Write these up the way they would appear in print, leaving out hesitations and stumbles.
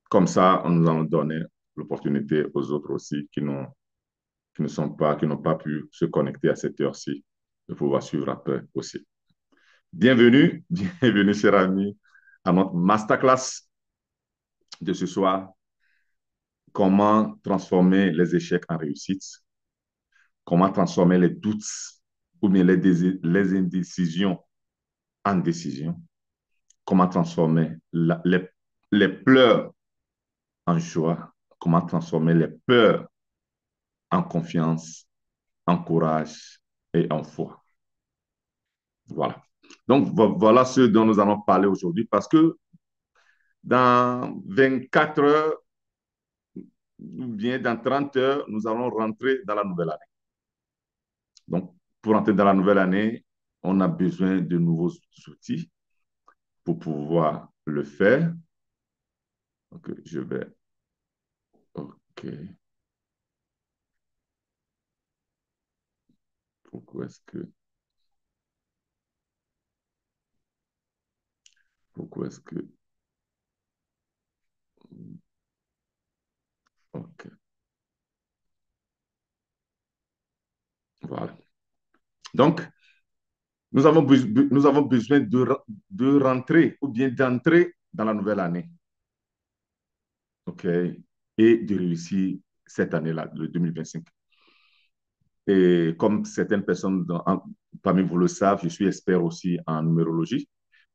Comme ça, nous allons donner l'opportunité aux autres aussi qui n'ont pas pu se connecter à cette heure-ci de pouvoir suivre après aussi. Bienvenue, bienvenue, chers amis, à notre masterclass de ce soir. Comment transformer les échecs en réussite? Comment transformer les doutes ou bien les indécisions en décision? Comment transformer les pleurs en joie? Comment transformer les peurs en confiance, en courage et en foi? Voilà. Donc, voilà ce dont nous allons parler aujourd'hui parce que dans 24 heures ou bien dans 30 heures, nous allons rentrer dans la nouvelle année. Donc, pour entrer dans la nouvelle année, on a besoin de nouveaux outils pour pouvoir le faire. Donc, je vais. OK. Pourquoi est-ce que. Pourquoi est-ce que. OK. Voilà. Donc, nous avons besoin de rentrer ou bien d'entrer dans la nouvelle année. OK. Et de réussir cette année-là, le 2025. Et comme certaines personnes parmi vous le savent, je suis expert aussi en numérologie.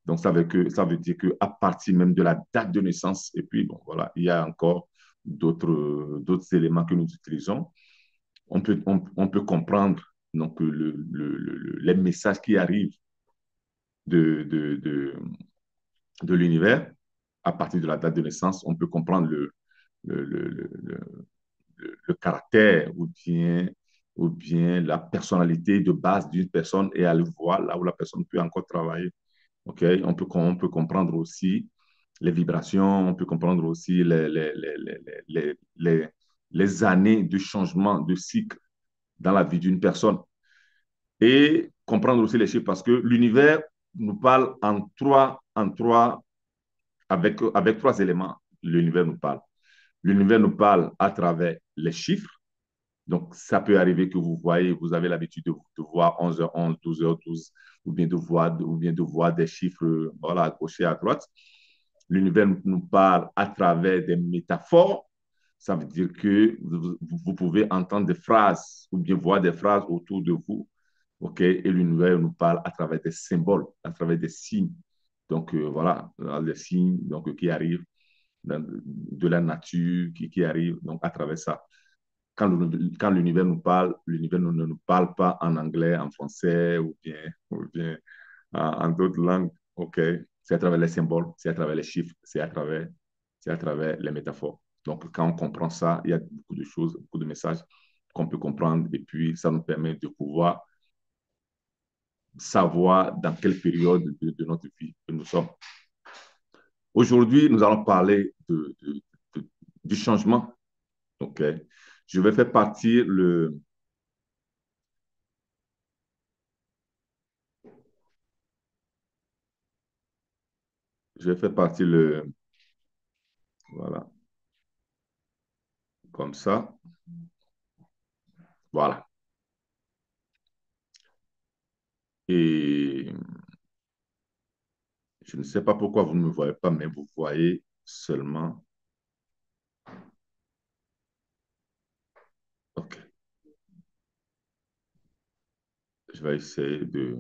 Donc, ça veut dire qu'à partir même de la date de naissance, et puis, bon, voilà, il y a encore d'autres éléments que nous utilisons. On peut comprendre donc, les messages qui arrivent de, de, de, de l'univers à partir de la date de naissance. On peut comprendre le, le, le, le caractère ou bien la personnalité de base d'une personne et aller voir là où la personne peut encore travailler. Okay? On peut comprendre aussi les vibrations, on peut comprendre aussi les années de changement de cycle dans la vie d'une personne et comprendre aussi les chiffres parce que l'univers nous parle avec trois éléments. L'univers nous parle. L'univers nous parle à travers les chiffres. Donc, ça peut arriver que vous voyez, vous avez l'habitude de voir 11h11, 12h12, ou bien de voir des chiffres voilà, à gauche et à droite. L'univers nous parle à travers des métaphores. Ça veut dire que vous pouvez entendre des phrases ou bien voir des phrases autour de vous. OK? Et l'univers nous parle à travers des symboles, à travers des signes. Donc, voilà, les signes donc, qui arrivent de la nature, qui arrivent donc, à travers ça quand l'univers nous parle, l'univers ne nous parle pas en anglais, en français ou bien en d'autres langues. OK? C'est à travers les symboles, c'est à travers les chiffres, c'est à travers les métaphores. Donc, quand on comprend ça, il y a beaucoup de choses, beaucoup de messages qu'on peut comprendre et puis ça nous permet de pouvoir savoir dans quelle période de notre vie que nous sommes. Aujourd'hui, nous allons parler du changement. OK? Je vais faire partir je vais faire partie voilà, comme ça. Voilà. Et je ne sais pas pourquoi vous ne me voyez pas, mais vous voyez seulement. OK. Je vais essayer de.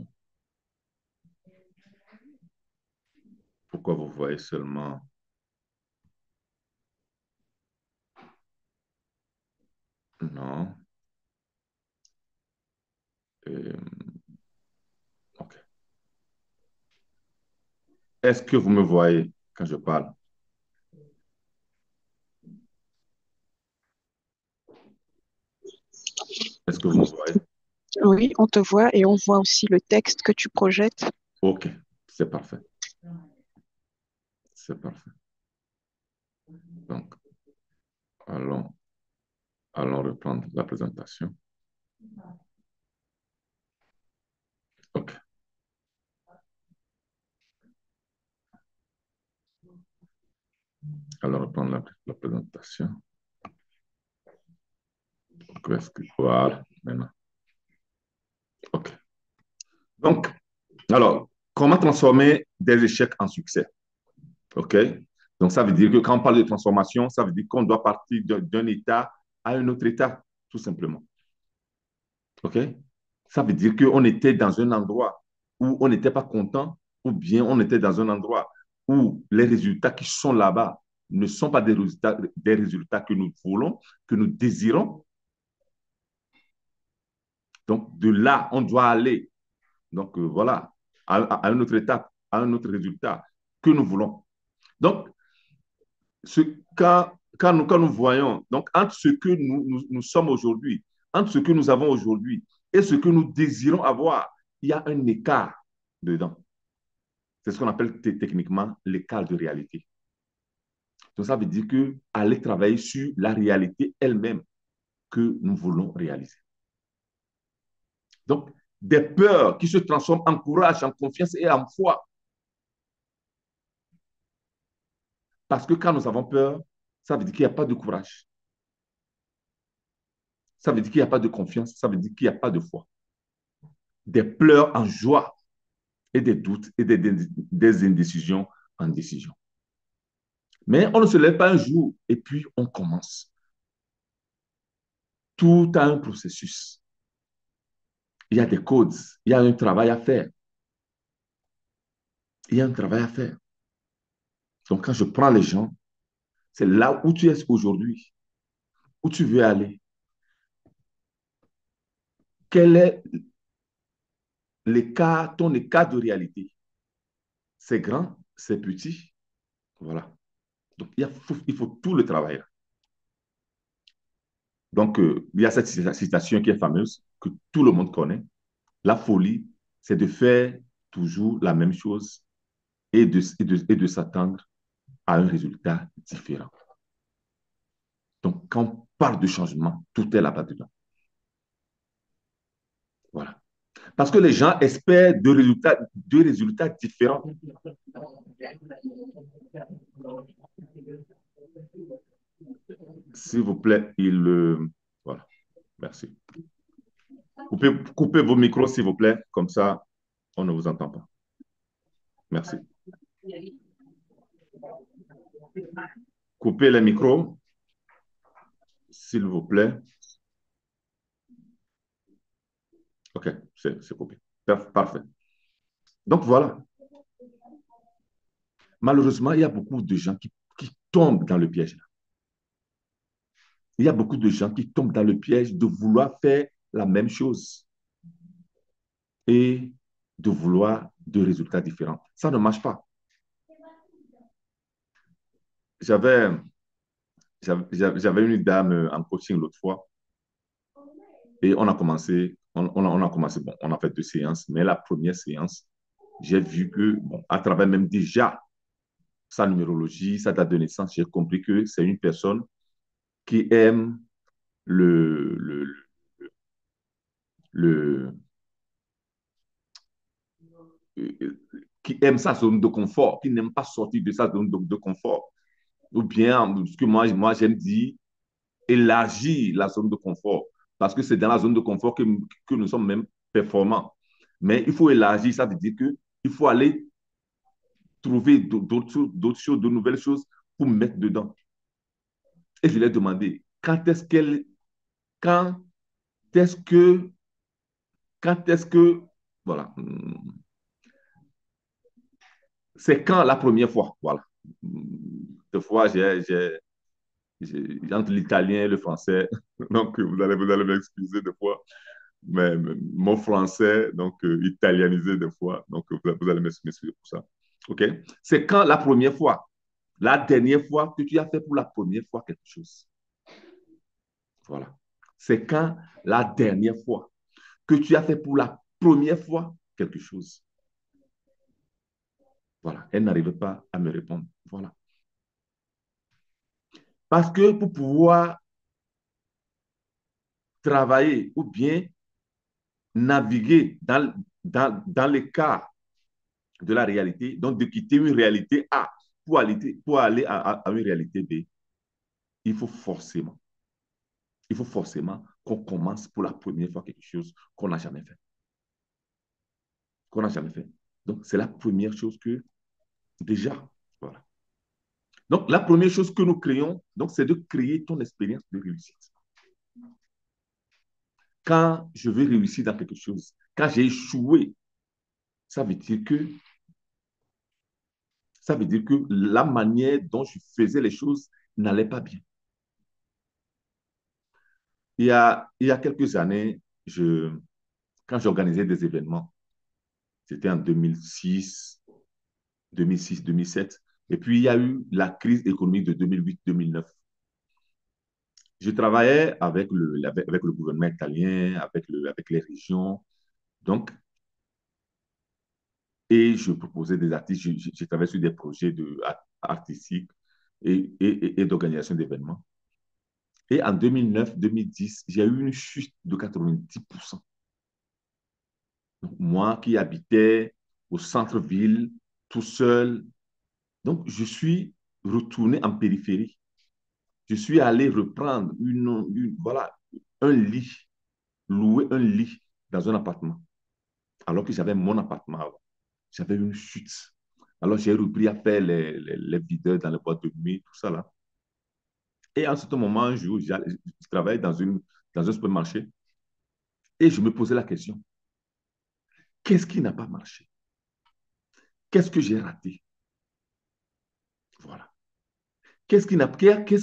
Pourquoi vous voyez seulement. Non. Euh, OK. Est-ce que vous me voyez quand je parle? Est-ce que vous me voyez? Oui, on te voit et on voit aussi le texte que tu projettes. OK. C'est parfait. C'est parfait. Donc, allons, allons reprendre la présentation. OK. Alors, reprendre la présentation. Voilà, maintenant. OK. Donc, alors, comment transformer des échecs en succès? OK? Donc, ça veut dire que quand on parle de transformation, ça veut dire qu'on doit partir d'un état à un autre état, tout simplement. OK? Ça veut dire qu'on était dans un endroit où on n'était pas content, ou bien on était dans un endroit où les résultats qui sont là-bas ne sont pas des résultats que nous voulons, que nous désirons. Donc, de là, on doit aller. Donc, voilà, à une autre étape, à un autre résultat que nous voulons. Donc, ce, quand nous voyons, donc, entre ce que nous sommes aujourd'hui, entre ce que nous avons aujourd'hui et ce que nous désirons avoir, il y a un écart dedans. C'est ce qu'on appelle techniquement l'écart de réalité. Donc, ça veut dire que aller travailler sur la réalité elle-même que nous voulons réaliser. Donc, des peurs qui se transforment en courage, en confiance et en foi. Parce que quand nous avons peur, ça veut dire qu'il n'y a pas de courage. Ça veut dire qu'il n'y a pas de confiance. Ça veut dire qu'il n'y a pas de foi. Des pleurs en joie et des doutes et des indécisions en décision. Mais on ne se lève pas un jour et puis on commence. Tout a un processus. Il y a des codes. Il y a un travail à faire. Il y a un travail à faire. Donc, quand je prends les gens, c'est là où tu es aujourd'hui, où tu veux aller. Quel est l'écart, ton écart de réalité? C'est grand, c'est petit. Voilà. Donc, il faut tout le travail. Donc, il y a cette citation qui est fameuse, que tout le monde connaît. La folie, c'est de faire toujours la même chose et de s'attendre à un résultat différent. Donc, quand on parle de changement, tout est là-bas dedans. Voilà. Parce que les gens espèrent de résultats différents. S'il vous plaît, voilà. Merci. Coupez vos micros, s'il vous plaît. Comme ça, on ne vous entend pas. Merci. Coupez les micros, s'il vous plaît. OK, c'est coupé. Parfait. Donc voilà. Malheureusement, il y a beaucoup de gens qui tombent dans le piège. Il y a beaucoup de gens qui tombent dans le piège de vouloir faire la même chose et de vouloir des résultats différents. Ça ne marche pas. J'avais une dame en coaching l'autre fois et on a commencé, bon, on a fait 2 séances, mais la première séance, j'ai vu que, bon, à travers même déjà sa numérologie, sa date de naissance, j'ai compris que c'est une personne qui aime le, le, le, qui aime sa zone de confort, qui n'aime pas sortir de sa zone de confort. Ou bien, ce que moi j'aime dire, élargir la zone de confort. Parce que c'est dans la zone de confort que nous sommes même performants. Mais il faut élargir, ça veut dire qu'il faut aller trouver d'autres choses, de nouvelles choses pour mettre dedans. Et je lui ai demandé, quand est-ce que, quand est-ce que, voilà, c'est quand la première fois, voilà. Des fois, entre l'italien et le français, donc vous allez m'excuser des fois, mais mon français, donc italianisé des fois, donc vous allez m'excuser pour ça. OK? C'est quand la première fois, la dernière fois que tu as fait pour la première fois quelque chose. Voilà. C'est quand la dernière fois que tu as fait pour la première fois quelque chose. Voilà. Elle n'arrivait pas à me répondre. Voilà. Parce que pour pouvoir travailler ou bien naviguer dans les cas de la réalité, donc de quitter une réalité A pour aller à une réalité B, il faut forcément, il faut forcément qu'on commence pour la première fois quelque chose qu'on n'a jamais fait. Qu'on n'a jamais fait. Donc, c'est la première chose que, déjà, voilà. Donc, la première chose que nous créons, donc, c'est de créer ton expérience de réussite. Quand je veux réussir dans quelque chose, quand j'ai échoué, ça veut dire que, ça veut dire que la manière dont je faisais les choses n'allait pas bien. Il y a quelques années, quand j'organisais des événements, c'était en 2006, 2007, et puis il y a eu la crise économique de 2008-2009. Je travaillais avec le gouvernement italien, avec les régions, donc, et je proposais des artistes, je travaillais sur des projets artistiques et d'organisation d'événements. Et en 2009-2010, j'ai eu une chute de 90%. Donc, moi qui habitais au centre-ville, tout seul, donc je suis retourné en périphérie. Je suis allé reprendre voilà, un lit, louer un lit dans un appartement, alors que j'avais mon appartement avant. J'avais une chute. Alors j'ai repris à faire les videurs dans les boîtes de nuit, tout ça là. Et en ce moment, un jour, je travaillais dans un supermarché et je me posais la question, qu'est-ce qui n'a pas marché? Qu'est-ce que j'ai raté? Voilà. Qu'est-ce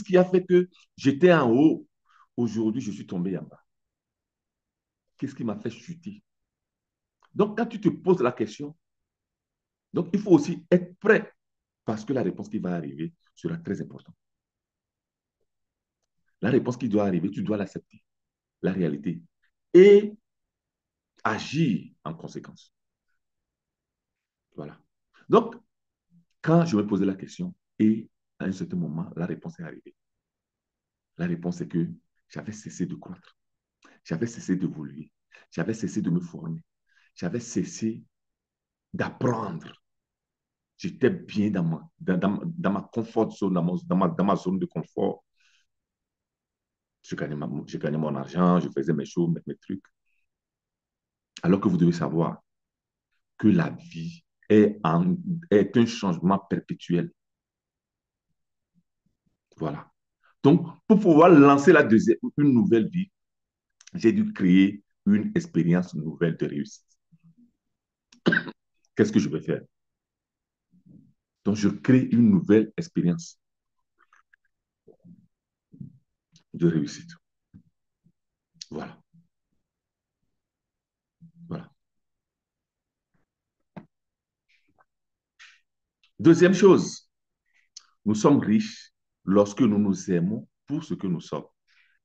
qui a fait que j'étais en haut, aujourd'hui je suis tombé en bas? Qu'est-ce qui m'a fait chuter? Donc, quand tu te poses la question, donc il faut aussi être prêt parce que la réponse qui va arriver sera très importante. La réponse qui doit arriver, tu dois l'accepter, la réalité, et agir en conséquence. Voilà. Donc, quand je me posais la question, et à un certain moment, la réponse est arrivée. La réponse est que j'avais cessé de croître, j'avais cessé d'évoluer, j'avais cessé de me former, j'avais cessé d'apprendre. J'étais bien dans ma comfort zone, dans ma zone de confort. Je gagnais mon argent, je faisais mes choses, mes trucs. Alors que vous devez savoir que la vie est un changement perpétuel. Voilà. Donc, pour pouvoir lancer une nouvelle vie, j'ai dû créer une expérience nouvelle de réussite. Qu'est-ce que je vais faire? Donc, je crée une nouvelle expérience de réussite. Voilà. Voilà. Deuxième chose, nous sommes riches lorsque nous nous aimons pour ce que nous sommes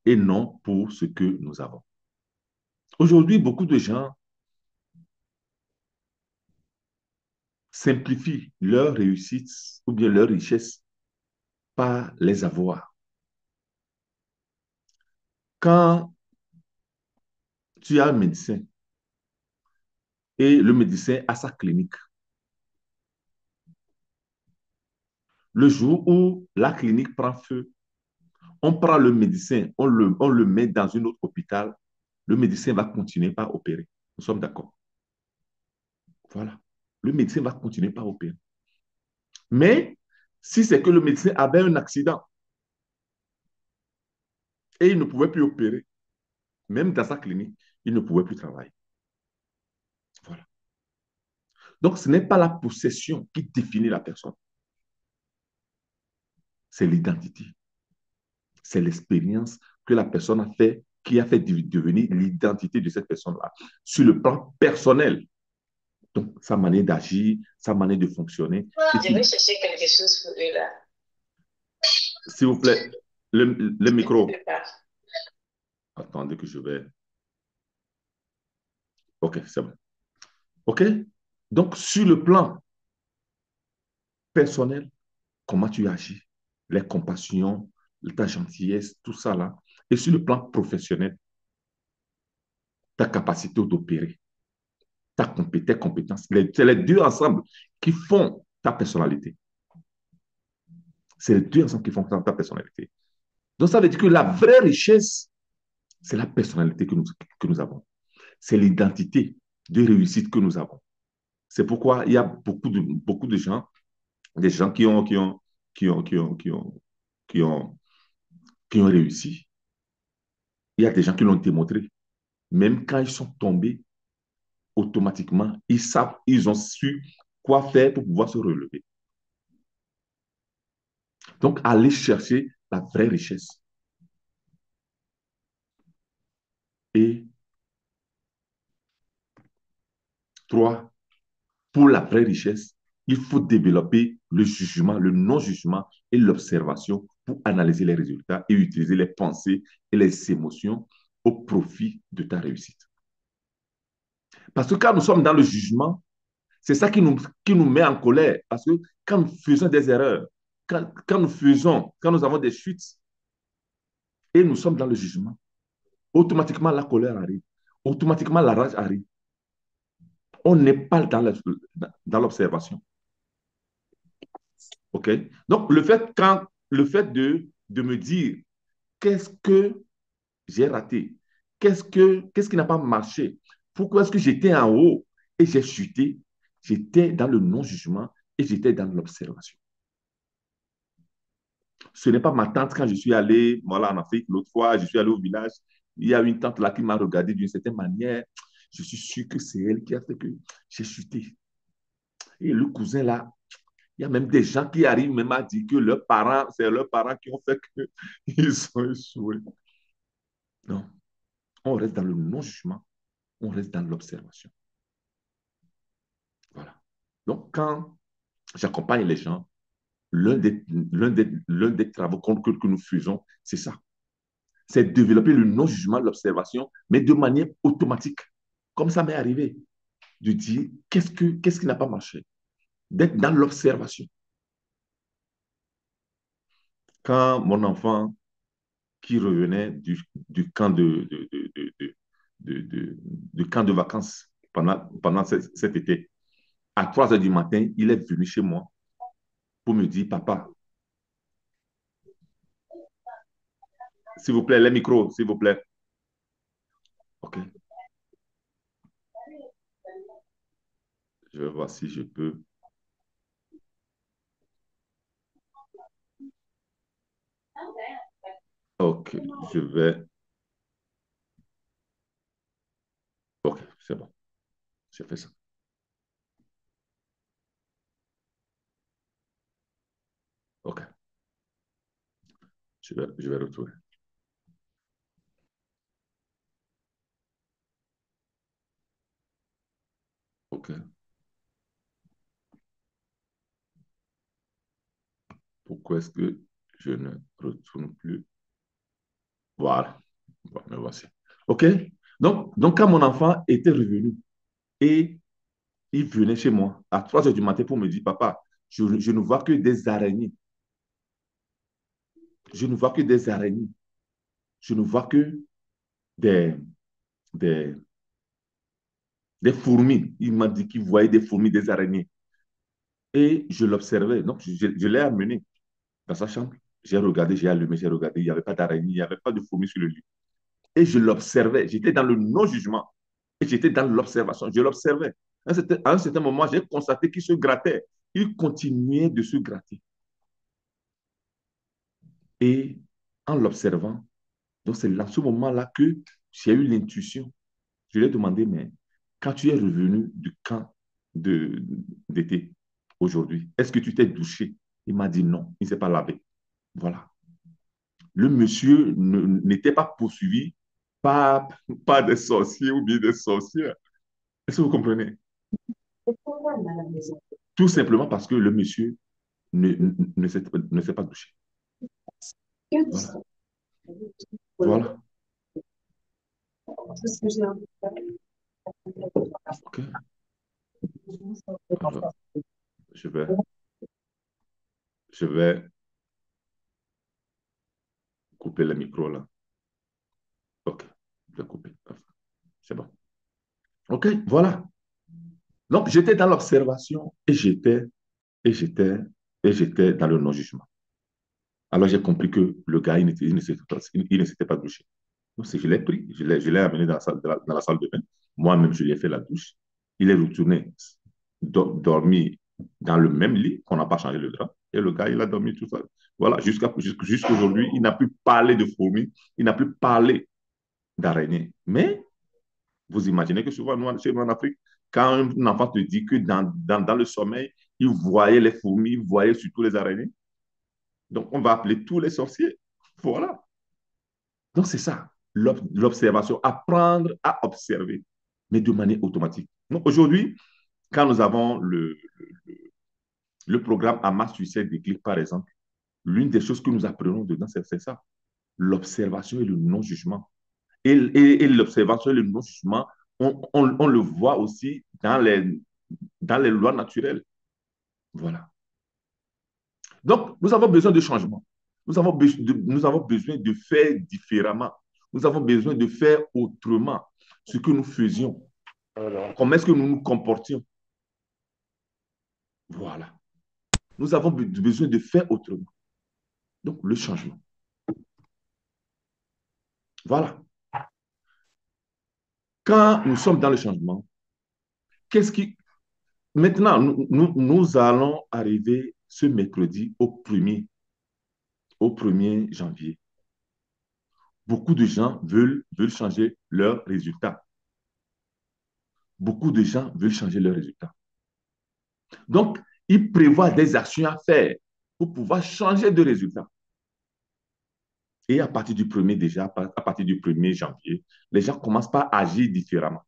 et non pour ce que nous avons. Aujourd'hui, beaucoup de gens simplifient leur réussite ou bien leur richesse par les avoirs. Quand tu as un médecin et le médecin a sa clinique, le jour où la clinique prend feu, on prend le médecin, on le met dans un autre hôpital, le médecin va continuer par opérer. Nous sommes d'accord. Voilà. Le médecin va continuer par opérer. Mais si c'est que le médecin avait un accident et il ne pouvait plus opérer, même dans sa clinique, il ne pouvait plus travailler. Voilà. Donc, ce n'est pas la possession qui définit la personne, c'est l'identité. C'est l'expérience que la personne a fait qui a fait devenir l'identité de cette personne-là sur le plan personnel. Donc, sa manière d'agir, sa manière de fonctionner. Je vais chercher quelque chose pour eux là. S'il vous plaît, le micro. Attendez que je vais. OK, c'est bon. OK? Donc, sur le plan personnel, comment tu agis, les compassions, ta gentillesse, tout ça là. Et sur le plan professionnel, ta capacité d'opérer, tes compétences. C'est les deux ensemble qui font ta personnalité. C'est les deux ensemble qui font ta personnalité. Donc, ça veut dire que la vraie richesse, c'est la personnalité que nous avons. C'est l'identité de réussite que nous avons. C'est pourquoi il y a beaucoup de gens, des gens qui ont, qui ont, qui ont, qui ont, qui ont réussi. Il y a des gens qui l'ont démontré. Même quand ils sont tombés, automatiquement, ils savent, ils ont su quoi faire pour pouvoir se relever. Donc, aller chercher la vraie richesse. Et trois, pour la vraie richesse, il faut développer le jugement, le non-jugement et l'observation pour analyser les résultats et utiliser les pensées et les émotions au profit de ta réussite. Parce que quand nous sommes dans le jugement, c'est ça qui nous met en colère. Parce que quand nous faisons des erreurs, quand nous avons des chutes et nous sommes dans le jugement, automatiquement la colère arrive, automatiquement la rage arrive. On n'est pas dans l'observation. OK? Donc, le fait de me dire qu'est-ce que j'ai raté, qu'est-ce qui n'a pas marché, pourquoi est-ce que j'étais en haut et j'ai chuté, j'étais dans le non-jugement et j'étais dans l'observation. Ce n'est pas ma tante quand je suis allé voilà, en Afrique l'autre fois, je suis allé au village, il y a une tante là qui m'a regardé d'une certaine manière. Je suis sûr que c'est elle qui a fait que j'ai chuté. Et le cousin là, il y a même des gens qui arrivent même à dire que c'est leurs parents qui ont fait qu'ils ont échoué. Non, on reste dans le non-jugement, on reste dans l'observation. Voilà. Donc, quand j'accompagne les gens, l'un des travaux que nous faisons, c'est ça. C'est développer le non-jugement, l'observation, mais de manière automatique. Comme ça m'est arrivé, de dire qu'est-ce qui n'a pas marché, d'être dans l'observation. Quand mon enfant qui revenait du camp de camp de vacances pendant cet été, à 3 heures du matin, il est venu chez moi pour me dire, papa, s'il vous plaît, les micros, s'il vous plaît. OK. Je vais voir si je peux. OK, je vais. OK, c'est bon. J'ai fait ça. OK, je vais retourner. OK. Pourquoi est-ce que je ne retourne plus? Voilà. Bon, me voici. OK. Donc, quand mon enfant était revenu et il venait chez moi à 3 heures du matin pour me dire, papa, je ne vois que des araignées. Je ne vois que des araignées. Je ne vois que des, des, des fourmis. Il m'a dit qu'il voyait des fourmis, des araignées. Et je l'observais. Donc, je l'ai amené dans sa chambre. J'ai regardé, j'ai allumé, j'ai regardé. Il n'y avait pas d'araignée, il n'y avait pas de fourmis sur le lit. Et je l'observais. J'étais dans le non-jugement. Et j'étais dans l'observation. Je l'observais. À un certain moment, j'ai constaté qu'il se grattait. Il continuait de se gratter. Et en l'observant, donc c'est à ce moment-là que j'ai eu l'intuition. Je lui ai demandé, mais quand tu es revenu du camp d'été aujourd'hui, est-ce que tu t'es douché? Il m'a dit non, il ne s'est pas lavé. Voilà. Le monsieur n'était pas poursuivi par des sorciers ou bien des sorcières. Est-ce que vous comprenez? Tout simplement parce que le monsieur ne s'est pas douché. Voilà. Voilà. OK. Alors, je vais, je vais couper le micro là. OK. Je vais couper. C'est bon. OK. Voilà. Donc, j'étais dans l'observation et j'étais dans le non-jugement. Alors j'ai compris que le gars, il ne s'était pas douché. Donc, je l'ai pris, je l'ai amené dans la salle de bain. Moi-même, je lui ai fait la douche. Il est retourné dormir dans le même lit, qu'on n'a pas changé le drap. Et le gars, il a dormi tout seul. Voilà, jusqu'à aujourd'hui, il n'a plus parlé de fourmis, il n'a plus parlé d'araignées. Mais vous imaginez que souvent, chez nous en Afrique, quand un enfant te dit que dans le sommeil, il voyait les fourmis, il voyait surtout les araignées, donc on va appeler tous les sorciers. Voilà. Donc c'est ça, l'observation, apprendre à observer, mais de manière automatique. Donc aujourd'hui, quand nous avons le programme Amas Succès Déclic, par exemple, l'une des choses que nous apprenons dedans, c'est ça, l'observation et le non-jugement. Et l'observation et le non-jugement, on le voit aussi dans les lois naturelles. Voilà. Donc, nous avons besoin de changement. Nous avons besoin de faire différemment. Nous avons besoin de faire autrement ce que nous faisions. Comment est-ce que nous nous comportions? Voilà. Nous avons besoin de faire autrement. Donc, le changement. Voilà. Quand nous sommes dans le changement, qu'est-ce qui... Maintenant, nous allons arriver ce mercredi au 1er janvier. Beaucoup de gens veulent changer leurs résultats. Beaucoup de gens veulent changer leurs résultats. Donc, ils prévoient des actions à faire pour pouvoir changer de résultat. Et à partir du 1er déjà, à partir du 1er janvier, les gens commencent par agir différemment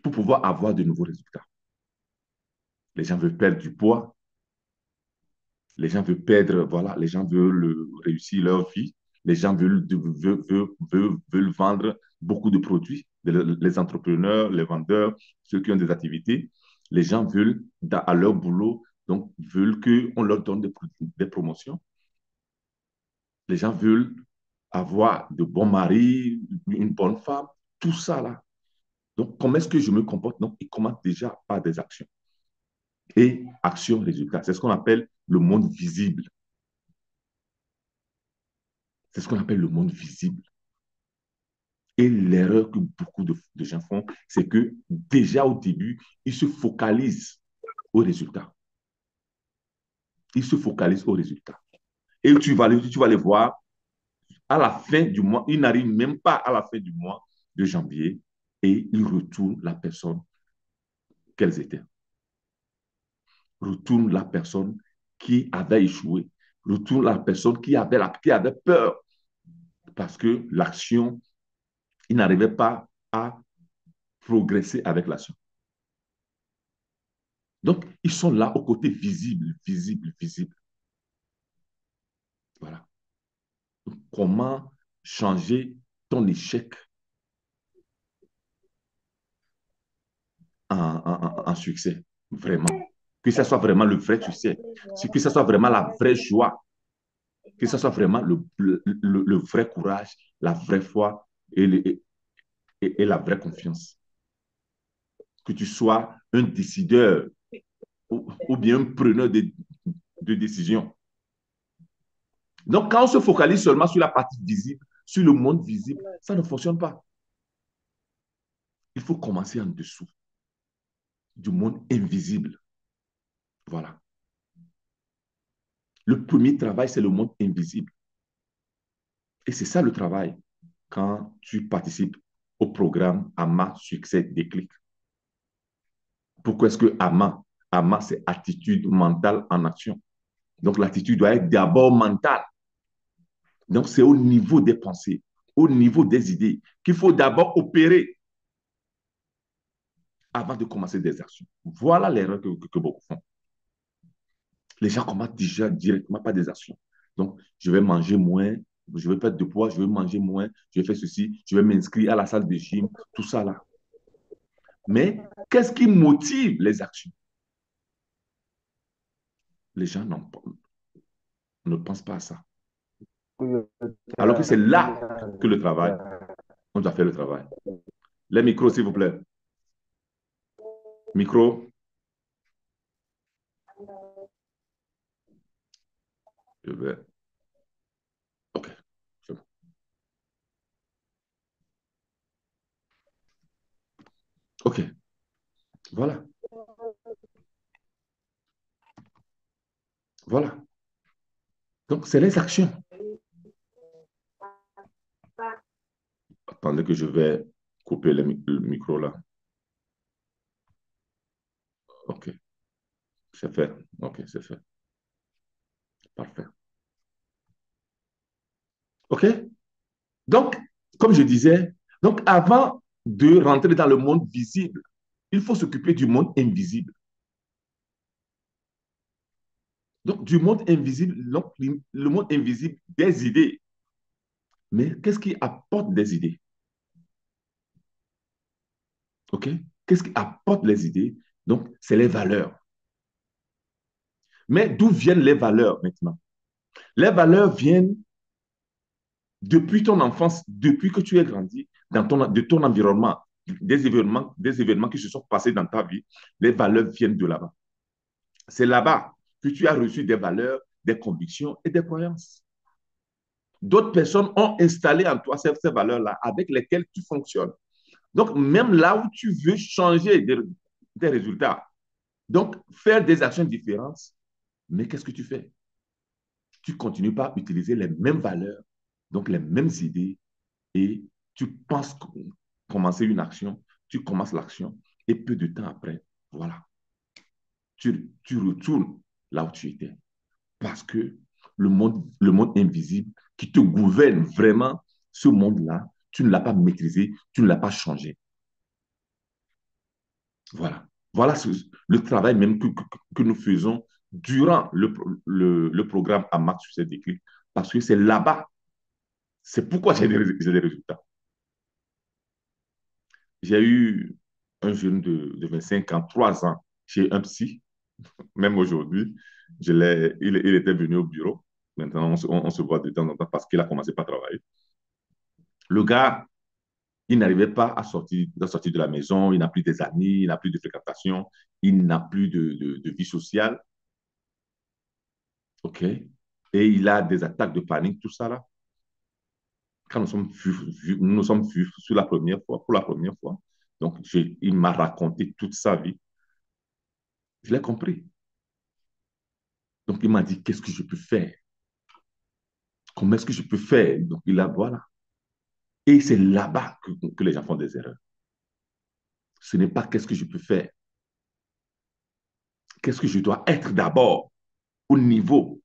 pour pouvoir avoir de nouveaux résultats. Les gens veulent perdre du poids, les gens veulent perdre, voilà, les gens veulent réussir leur vie, les gens veulent vendre beaucoup de produits, les entrepreneurs, les vendeurs, ceux qui ont des activités, les gens veulent, à leur boulot, donc veulent qu'on leur donne des promotions. Les gens veulent avoir de bons maris, une bonne femme, tout ça là. Donc, comment est-ce que je me comporte? Donc, il commence déjà par des actions. Et action, résultat. C'est ce qu'on appelle le monde visible. C'est ce qu'on appelle le monde visible. Et l'erreur que beaucoup de gens font, c'est que déjà au début, ils se focalisent au résultat. Ils se focalisent au résultat. Et tu vas les voir à la fin du mois, ils n'arrivent même pas à la fin du mois de janvier et ils retournent la personne qu'elles étaient. Retournent la personne qui avait échoué. Retournent la personne qui avait peur parce que l'action, ils n'arrivaient pas à progresser avec l'action. Donc, ils sont là au côté visible, visible, visible. Voilà. Donc, comment changer ton échec en succès, vraiment. Que ce soit vraiment le vrai succès, que ce soit vraiment la vraie joie, que ce soit vraiment le vrai courage, la vraie foi et la vraie confiance. Que tu sois un décideur ou bien un preneur de décision. Donc, quand on se focalise seulement sur la partie visible, sur le monde visible, ça ne fonctionne pas. Il faut commencer en dessous du monde invisible. Voilà. Le premier travail, c'est le monde invisible. Et c'est ça le travail quand tu participes au programme AMA Succès Déclic. Pourquoi est-ce que AMA? AMA, c'est attitude mentale en action. Donc, l'attitude doit être d'abord mentale. Donc, c'est au niveau des pensées, au niveau des idées, qu'il faut d'abord opérer avant de commencer des actions. Voilà l'erreur que beaucoup font. Les gens commencent déjà directement par des actions. Donc, je vais manger moins, je vais perdre de poids, je vais manger moins, je vais faire ceci, je vais m'inscrire à la salle de gym, tout ça là. Mais qu'est-ce qui motive les actions? Les gens ne pensent pas à ça. Alors que c'est là que le travail, on doit faire le travail. Les micros, s'il vous plaît. Micro. Je vais. OK. C'est bon. OK. Voilà. Voilà. Donc, c'est les actions. Attendez que je vais couper le micro là. OK. C'est fait. OK, c'est fait. Parfait. OK? Donc, comme je disais, donc avant de rentrer dans le monde visible, il faut s'occuper du monde invisible. Donc, du monde invisible, donc, le monde invisible des idées. Mais qu'est-ce qui apporte des idées? OK? Qu'est-ce qui apporte les idées? Donc, c'est les valeurs. Mais d'où viennent les valeurs maintenant? Les valeurs viennent depuis ton enfance, depuis que tu es grandi, de ton environnement, des événements qui se sont passés dans ta vie. Les valeurs viennent de là-bas. C'est là-bas que tu as reçu des valeurs, des convictions et des croyances. D'autres personnes ont installé en toi ces valeurs-là avec lesquelles tu fonctionnes. Donc, même là où tu veux changer des résultats, donc faire des actions différentes, mais qu'est-ce que tu fais? Tu continues par utiliser les mêmes valeurs, donc les mêmes idées, et tu penses commencer une action, tu commences l'action, et peu de temps après, voilà, tu retournes là où tu étais. Parce que le monde invisible qui te gouverne vraiment, ce monde-là, tu ne l'as pas maîtrisé, tu ne l'as pas changé. Voilà. Voilà le travail même que nous faisons durant le programme AMAC sur ces déclics. Parce que c'est là-bas, c'est pourquoi j'ai des résultats. J'ai eu un jeune de 25 ans, 3 ans, chez un psy, même aujourd'hui. Il était venu au bureau. Maintenant, on se voit de temps en temps parce qu'il a commencé par travailler. Le gars, il n'arrivait pas à sortir de la maison, il n'a plus des amis, il n'a plus de fréquentation, il n'a plus de vie sociale. OK? Et il a des attaques de panique, tout ça là. Quand nous nous sommes vus sur la première fois, pour la première fois, donc il m'a raconté toute sa vie. Je l'ai compris. Donc il m'a dit, qu'est-ce que je peux faire? Comment est-ce que je peux faire? Donc il a, voilà. Et c'est là-bas que les gens font des erreurs. Ce n'est pas qu'est-ce que je peux faire. Qu'est-ce que je dois être d'abord au niveau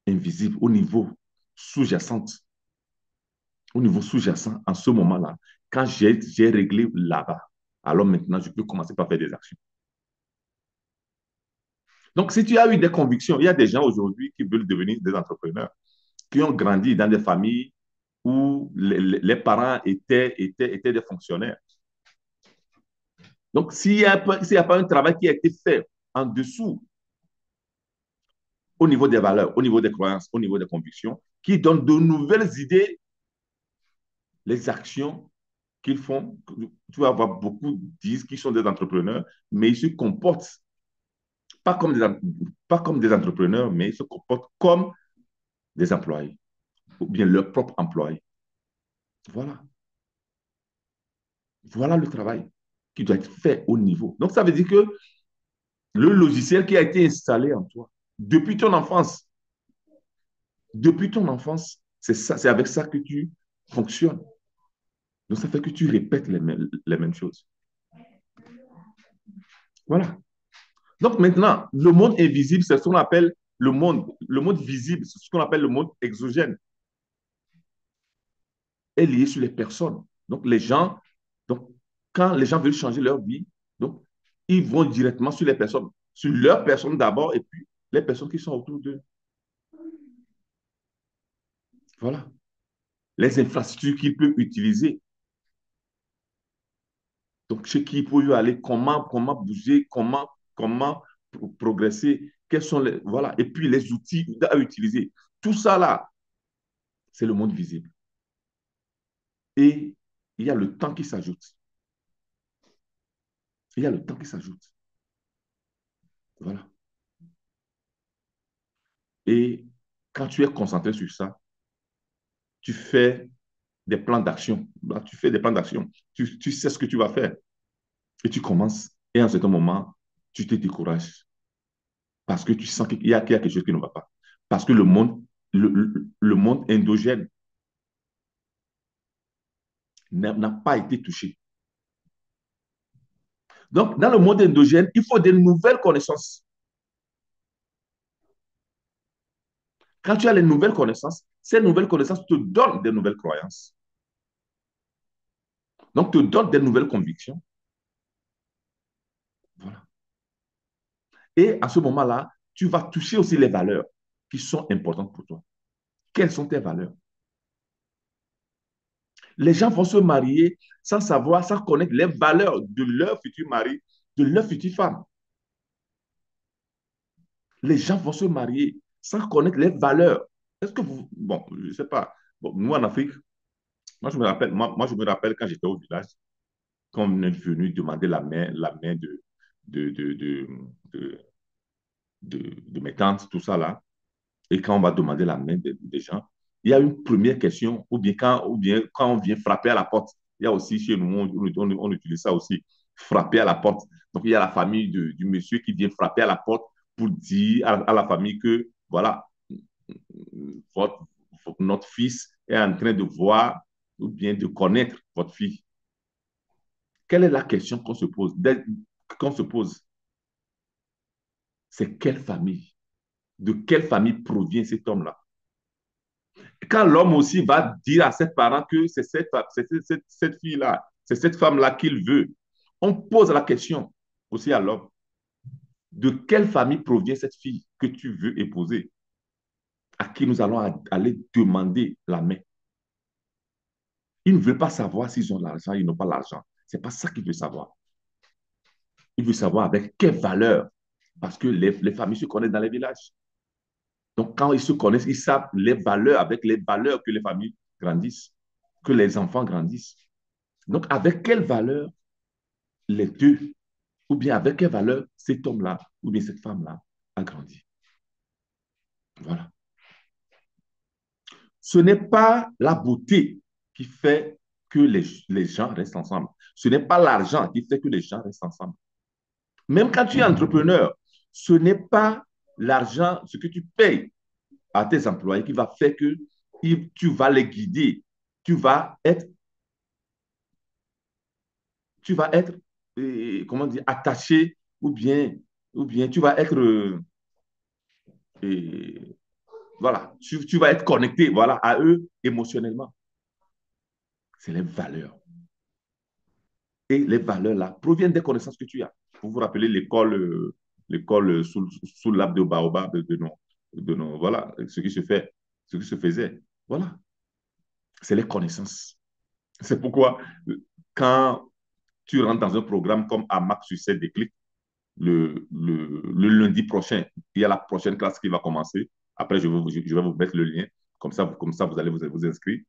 invisible, au niveau sous-jacent, en ce moment-là, quand j'ai réglé là-bas, alors maintenant, je peux commencer par faire des actions. Donc, si tu as eu des convictions, il y a des gens aujourd'hui qui veulent devenir des entrepreneurs, qui ont grandi dans des familles où les parents étaient des fonctionnaires. Donc, s'il y a pas un travail qui a été fait en dessous, au niveau des valeurs, au niveau des croyances, au niveau des convictions, qui donne de nouvelles idées, les actions qu'ils font. Tu vas avoir beaucoup disent qu'ils sont des entrepreneurs, mais ils se comportent pas comme pas comme des entrepreneurs, mais ils se comportent comme des employés, ou bien leurs propres employés. Voilà. Voilà le travail qui doit être fait au niveau. Donc, ça veut dire que le logiciel qui a été installé en toi depuis ton enfance, c'est avec ça que tu fonctionnes. Donc, ça fait que tu répètes les mêmes choses. Voilà. Donc, maintenant, le monde invisible, c'est ce qu'on appelle le monde visible, c'est ce qu'on appelle le monde exogène, est lié sur les personnes. Donc, donc, quand les gens veulent changer leur vie, donc, ils vont directement sur les personnes, sur leurs personnes d'abord, et puis les personnes qui sont autour d'eux. Voilà. Les infrastructures qu'ils peuvent utiliser. Donc, chez qui il faut y aller, comment bouger, comment progresser, quels sont les, voilà, et puis les outils à utiliser. Tout ça là, c'est le monde visible. Et il y a le temps qui s'ajoute. Il y a le temps qui s'ajoute. Voilà. Et quand tu es concentré sur ça, tu fais des plans d'action. Là, tu fais des plans d'action. Tu sais ce que tu vas faire. Et tu commences. Et à un certain moment, tu te décourages. Parce que tu sens qu'il y a quelque chose qui ne va pas. Parce que le monde endogène n'a pas été touché. Donc, dans le monde endogène, il faut de nouvelles connaissances. Quand tu as les nouvelles connaissances, ces nouvelles connaissances te donnent des nouvelles croyances. Donc, te donnent des nouvelles convictions. Voilà. Et à ce moment-là, tu vas toucher aussi les valeurs qui sont importantes pour toi. Quelles sont tes valeurs? Les gens vont se marier sans savoir, sans connaître les valeurs de leur futur mari, de leur future femme. Les gens vont se marier sans connaître les valeurs. Est-ce que vous... Bon, je ne sais pas. Bon, nous, en Afrique, je me rappelle quand j'étais au village, quand on est venu demander la main de, de, de, de, de mes tantes, tout ça là, et quand on va demander la main des gens, il y a une première question, ou bien quand on vient frapper à la porte, il y a aussi chez nous, on utilise ça aussi, frapper à la porte. Donc, il y a la famille du monsieur qui vient frapper à la porte pour dire à la famille que, voilà, votre, notre fils est en train de voir ou bien de connaître votre fille. Quelle est la question qu'on se pose? Qu'on se pose, c'est quelle famille? De quelle famille provient cet homme-là? Quand l'homme aussi va dire à ses parents que c'est cette fille-là, c'est cette femme-là qu'il veut, on pose la question aussi à l'homme. De quelle famille provient cette fille que tu veux épouser? À qui nous allons aller demander la main? Il ne veut pas savoir s'ils ont l'argent, ils n'ont pas l'argent. Ce n'est pas ça qu'il veut savoir. Il veut savoir avec quelle valeur. Parce que les familles se connaissent dans les villages. Donc, quand ils se connaissent, ils savent les valeurs, avec les valeurs que les familles grandissent, que les enfants grandissent. Donc, avec quelle valeur les deux, ou bien avec quelle valeur cet homme-là, ou bien cette femme-là a grandi. Voilà. Ce n'est pas la beauté qui fait que les gens restent ensemble. Ce n'est pas l'argent qui fait que les gens restent ensemble. Même quand tu es entrepreneur, ce n'est pas l'argent, ce que tu payes à tes employés qui va faire que tu vas les guider. Tu vas être, comment dire, attaché ou bien tu vas être, voilà, tu vas être connecté, voilà, à eux émotionnellement. C'est les valeurs. Et les valeurs-là proviennent des connaissances que tu as. Vous vous rappelez l'école sous l'arbre de baobab voilà, ce qui se faisait. Voilà, c'est les connaissances. C'est pourquoi, quand tu rentres dans un programme comme AMAC sur 7 déclics, le lundi prochain, il y a la prochaine classe qui va commencer. Après, je vais vous mettre le lien. Comme ça vous allez vous inscrire.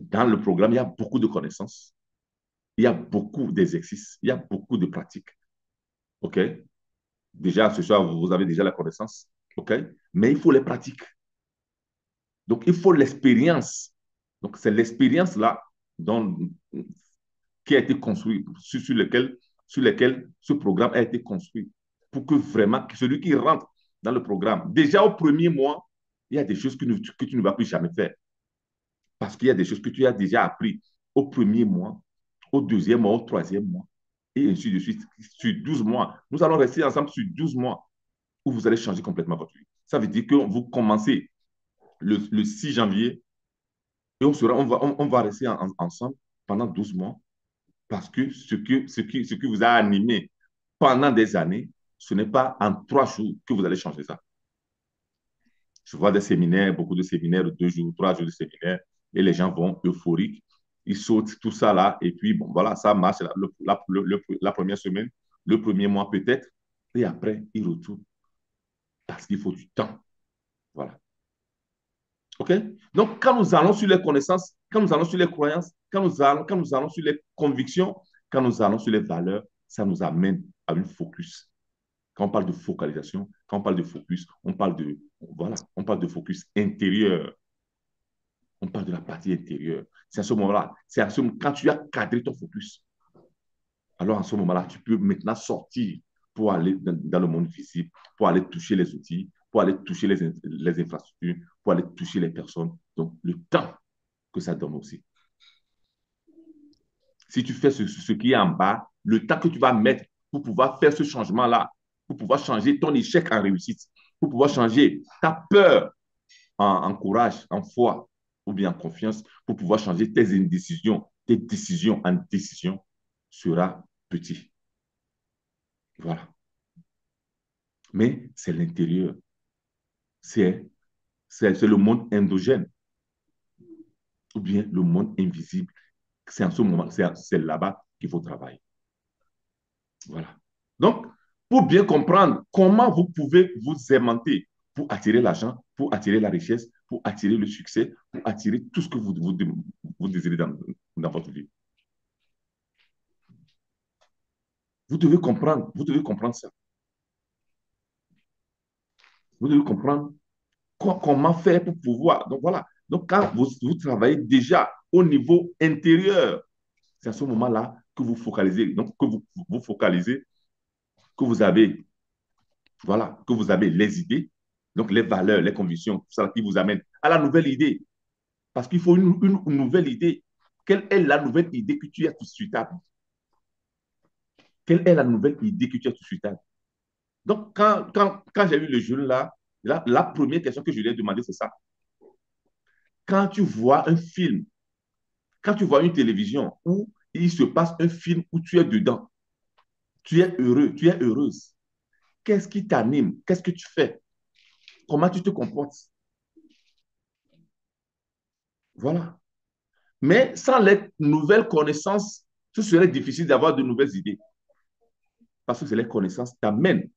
Dans le programme, il y a beaucoup de connaissances. Il y a beaucoup d'exercices. Il y a beaucoup de pratiques. OK? Déjà, ce soir, vous avez déjà la connaissance. OK? Mais il faut les pratiques. Donc, il faut l'expérience. Donc, c'est l'expérience là qui a été construite, sur lequel ce programme a été construit. Pour que vraiment, celui qui rentre dans le programme, déjà au premier mois, il y a des choses que tu ne vas plus jamais faire. Parce qu'il y a des choses que tu as déjà appris au premier mois, au deuxième mois, au troisième mois, et ainsi de suite, sur 12 mois. Nous allons rester ensemble sur 12 mois où vous allez changer complètement votre vie. Ça veut dire que vous commencez le 6 janvier et on va rester ensemble pendant 12 mois parce que ce qui vous a animé pendant des années, ce n'est pas en 3 jours que vous allez changer ça. Je vois des séminaires, beaucoup de séminaires, 2 jours, 3 jours de séminaires, et les gens vont euphoriques, ils sautent tout ça là, et puis bon, voilà, ça marche la première semaine, le premier mois peut-être, et après, ils retournent parce qu'il faut du temps. Voilà. OK? Donc, quand nous allons sur les connaissances, quand nous allons sur les croyances, quand nous allons sur les convictions, quand nous allons sur les valeurs, ça nous amène à une focus. Quand on parle de focalisation, quand on parle de focus, voilà, on parle de focus intérieur. On parle de la partie intérieure. C'est à ce moment-là, quand tu as cadré ton focus, alors en ce moment-là, tu peux maintenant sortir pour aller dans le monde visible, pour aller toucher les outils, pour aller toucher les infrastructures, pour aller toucher les personnes. Donc, le temps que ça donne aussi. Si tu fais ce qui est en bas, le temps que tu vas mettre pour pouvoir faire ce changement-là, pour pouvoir changer ton échec en réussite, pour pouvoir changer ta peur en courage, en foi ou bien en confiance, pour pouvoir changer tes indécisions, tes décisions en décision, sera petit. Voilà. Mais c'est l'intérieur. C'est le monde endogène ou bien le monde invisible. C'est en ce moment, c'est là-bas qu'il faut travailler. Voilà. Donc, pour bien comprendre comment vous pouvez vous aimanter pour attirer l'argent, pour attirer la richesse, pour attirer le succès, pour attirer tout ce que vous désirez dans votre vie. Vous devez comprendre ça. Vous devez comprendre comment faire pour pouvoir. Donc voilà. Donc quand vous travaillez déjà au niveau intérieur, c'est à ce moment-là que vous focalisez. Donc que vous focalisez, que vous avez, voilà, que vous avez les idées, donc les valeurs, les convictions, tout ça qui vous amène à la nouvelle idée. Parce qu'il faut une nouvelle idée. Quelle est la nouvelle idée que tu as tout de suite? Quelle est la nouvelle idée que tu as tout de suite? Donc, quand j'ai eu le jeune là, la première question que je lui ai demandé, c'est ça. Quand tu vois un film, quand tu vois une télévision où il se passe un film où tu es dedans, tu es heureux, tu es heureuse, qu'est-ce qui t'anime? Qu'est-ce que tu fais? Comment tu te comportes? Voilà. Mais sans les nouvelles connaissances, ce serait difficile d'avoir de nouvelles idées. Parce que c'est les connaissances qui t'amènent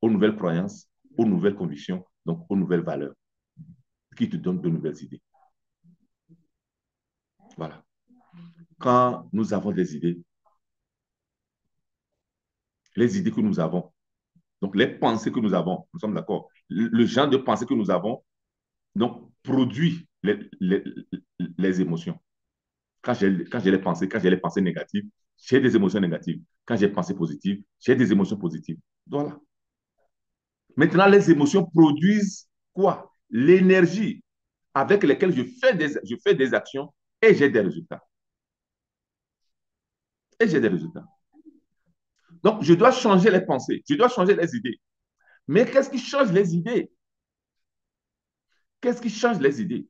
aux nouvelles croyances, aux nouvelles convictions, donc aux nouvelles valeurs, qui te donnent de nouvelles idées. Voilà. Quand nous avons des idées, les idées que nous avons, donc les pensées que nous avons, nous sommes d'accord, le genre de pensée que nous avons, donc produit les émotions. Quand j'ai les pensées négatives, j'ai des émotions négatives. Quand j'ai pensées positives, j'ai des émotions positives. Voilà. Maintenant, les émotions produisent quoi? L'énergie avec laquelle je fais des actions et j'ai des résultats. Et j'ai des résultats. Donc, je dois changer les pensées, je dois changer les idées. Mais qu'est-ce qui change les idées? Qu'est-ce qui change les idées?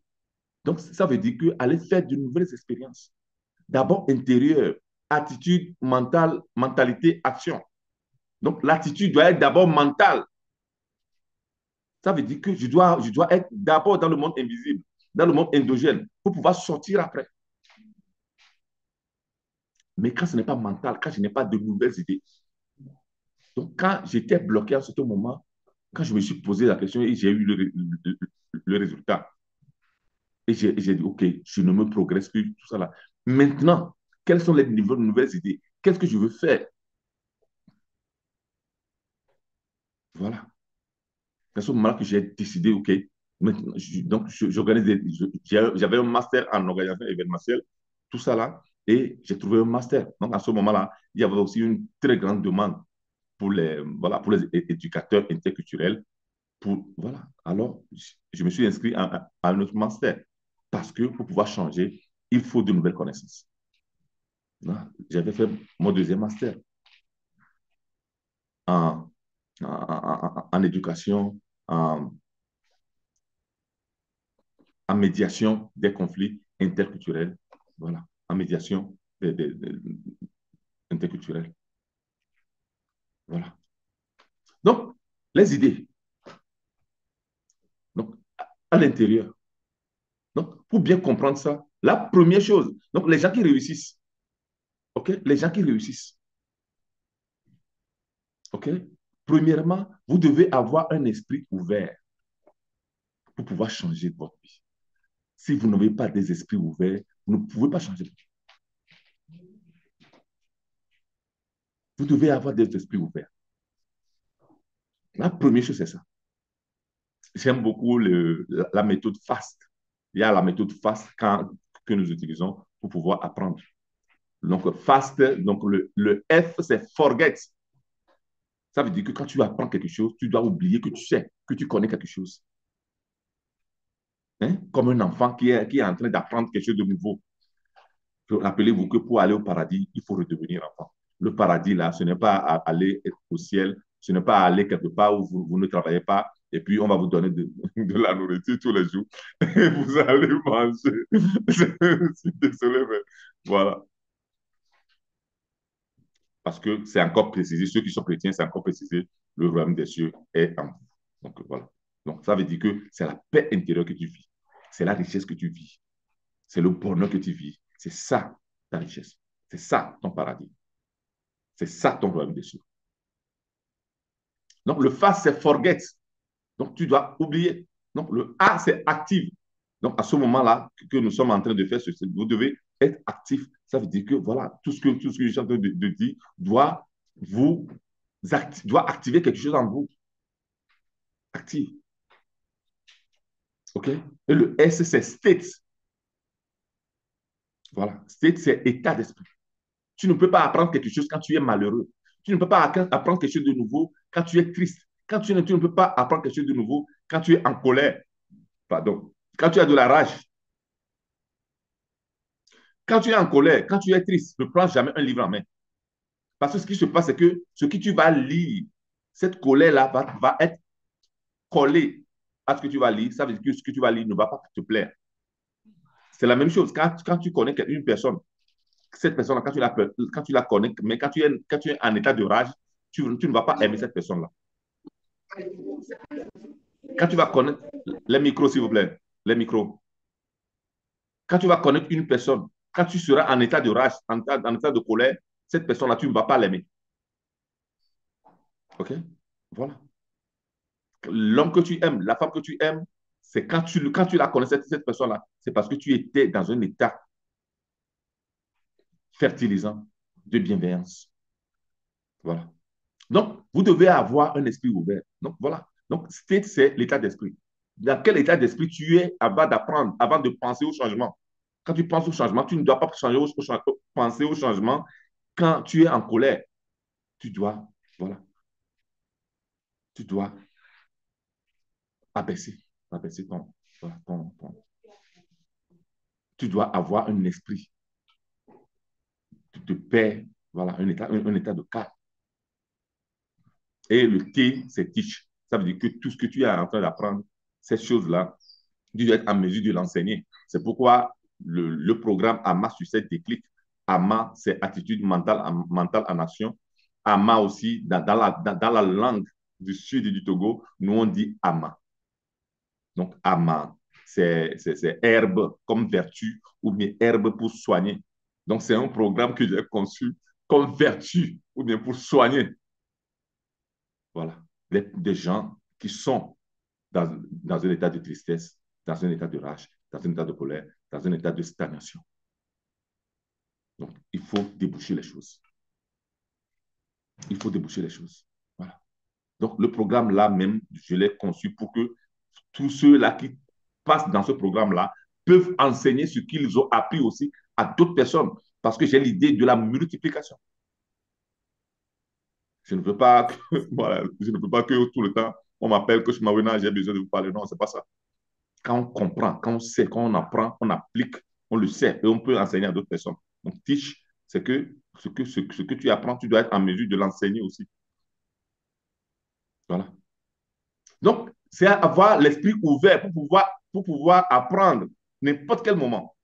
Donc, ça veut dire qu'aller faire de nouvelles expériences. D'abord, intérieur, attitude mentale, mentalité, action. Donc, l'attitude doit être d'abord mentale. Ça veut dire que je dois être d'abord dans le monde invisible, dans le monde endogène, pour pouvoir sortir après. Mais quand ce n'est pas mental, quand je n'ai pas de nouvelles idées. Donc, quand j'étais bloqué à ce moment, quand je me suis posé la question et j'ai eu le résultat, et j'ai dit, OK, je ne me progresse plus, tout ça là. Maintenant, quelles sont les nouvelles idées? Qu'est-ce que je veux faire? Voilà. C'est à ce moment-là que j'ai décidé, OK, donc j'avais un master en organisation événementielle, tout ça là, et j'ai trouvé un master. Donc à ce moment-là, il y avait aussi une très grande demande voilà, pour les éducateurs interculturels. Voilà. Alors, je me suis inscrit à un autre master parce que pour pouvoir changer, il faut de nouvelles connaissances. J'avais fait mon deuxième master en, en éducation, en, en médiation des conflits interculturels. Voilà, en médiation interculturelle. Voilà. Donc, les idées. Donc, à l'intérieur. Donc, pour bien comprendre ça, la première chose, donc les gens qui réussissent, OK, les gens qui réussissent, OK, premièrement, vous devez avoir un esprit ouvert pour pouvoir changer votre vie. Si vous n'avez pas des esprits ouverts, vous ne pouvez pas changer. Vous devez avoir des esprits ouverts. La première chose, c'est ça. J'aime beaucoup la méthode FAST. Il y a la méthode FAST que nous utilisons pour pouvoir apprendre. Donc, FAST, donc le F, c'est forget. Ça veut dire que quand tu apprends quelque chose, tu dois oublier que tu sais, que tu connais quelque chose. Hein? Comme un enfant qui est en train d'apprendre quelque chose de nouveau. Rappelez-vous que pour aller au paradis, il faut redevenir enfant. Le paradis, là, ce n'est pas aller au ciel, ce n'est pas aller quelque part où vous ne travaillez pas et puis on va vous donner de la nourriture tous les jours et vous allez manger. Je suis désolé, mais voilà. Parce que c'est encore précisé, ceux qui sont chrétiens, c'est encore précisé, le royaume des cieux est en vous. Donc voilà. Donc ça veut dire que c'est la paix intérieure que tu vis, c'est la richesse que tu vis, c'est le bonheur que tu vis. C'est ça ta richesse, c'est ça ton paradis, c'est ça ton royaume des cieux. Donc le fa, c'est forget. Donc tu dois oublier. Donc le A, c'est active. Donc à ce moment-là que nous sommes en train de faire ceci, vous devez être actif. Ça veut dire que voilà, tout ce que je suis en train de dire vous doit activer quelque chose en vous. Active. OK? Et le S, c'est state. Voilà. State, c'est état d'esprit. Tu ne peux pas apprendre quelque chose quand tu es malheureux. Tu ne peux pas apprendre quelque chose de nouveau quand tu es triste. Tu ne peux pas apprendre quelque chose de nouveau quand tu es en colère. Pardon. Quand tu as de la rage. Quand tu es en colère, quand tu es triste, ne prends jamais un livre en main. Parce que ce qui se passe, c'est que ce que tu vas lire, cette colère-là va être collée à ce que tu vas lire. Ça veut dire que ce que tu vas lire ne va pas te plaire. C'est la même chose. Quand tu connais une personne, cette personne-là, quand tu la connais, mais quand tu es en état de rage, tu ne vas pas aimer cette personne-là. Quand tu vas connaître, les micros, s'il vous plaît, les micros. Quand tu vas connaître une personne, quand tu seras en état de rage, en état de colère, cette personne-là, tu ne vas pas l'aimer. OK? Voilà. L'homme que tu aimes, la femme que tu aimes, c'est quand tu la connais, cette personne-là, c'est parce que tu étais dans un état fertilisant de bienveillance. Voilà. Donc, vous devez avoir un esprit ouvert. Donc, voilà. Donc, state, c'est l'état d'esprit. Dans quel état d'esprit tu es avant d'apprendre, avant de penser au changement? Quand tu penses au changement, tu ne dois pas penser au changement quand tu es en colère. Tu dois, voilà, tu dois abaisser, abaisser voilà, tu dois avoir un esprit de paix, voilà, un état de calme. Et le T, c'est teach. Ça veut dire que tout ce que tu es en train d'apprendre, ces choses-là, tu dois être en mesure de l'enseigner. C'est pourquoi le programme AMA sur cette déclic. AMA, c'est attitude mentale en action. AMA aussi, dans la langue du sud du Togo, nous on dit AMA. Donc, AMA, c'est herbe comme vertu ou bien herbe pour soigner. Donc, c'est un programme que j'ai conçu comme vertu ou bien pour soigner. Voilà. Des gens qui sont dans un état de tristesse, dans un état de rage, dans un état de colère, dans un état de stagnation. Donc, il faut déboucher les choses. Il faut déboucher les choses. Voilà. Donc, le programme là même, je l'ai conçu pour que tous ceux-là qui passent dans ce programme-là peuvent enseigner ce qu'ils ont appris aussi à d'autres personnes. Parce que j'ai l'idée de la multiplication. Je ne veux pas que, voilà, je ne veux pas que tout le temps, on m'appelle que je m'avoue, j'ai besoin de vous parler. Non, c'est pas ça. Quand on comprend, quand on sait, quand on apprend, on applique, on le sait et on peut enseigner à d'autres personnes. Donc, teach, c'est que ce que tu apprends, tu dois être en mesure de l'enseigner aussi. Voilà. Donc, c'est avoir l'esprit ouvert pour pouvoir apprendre n'importe quel moment.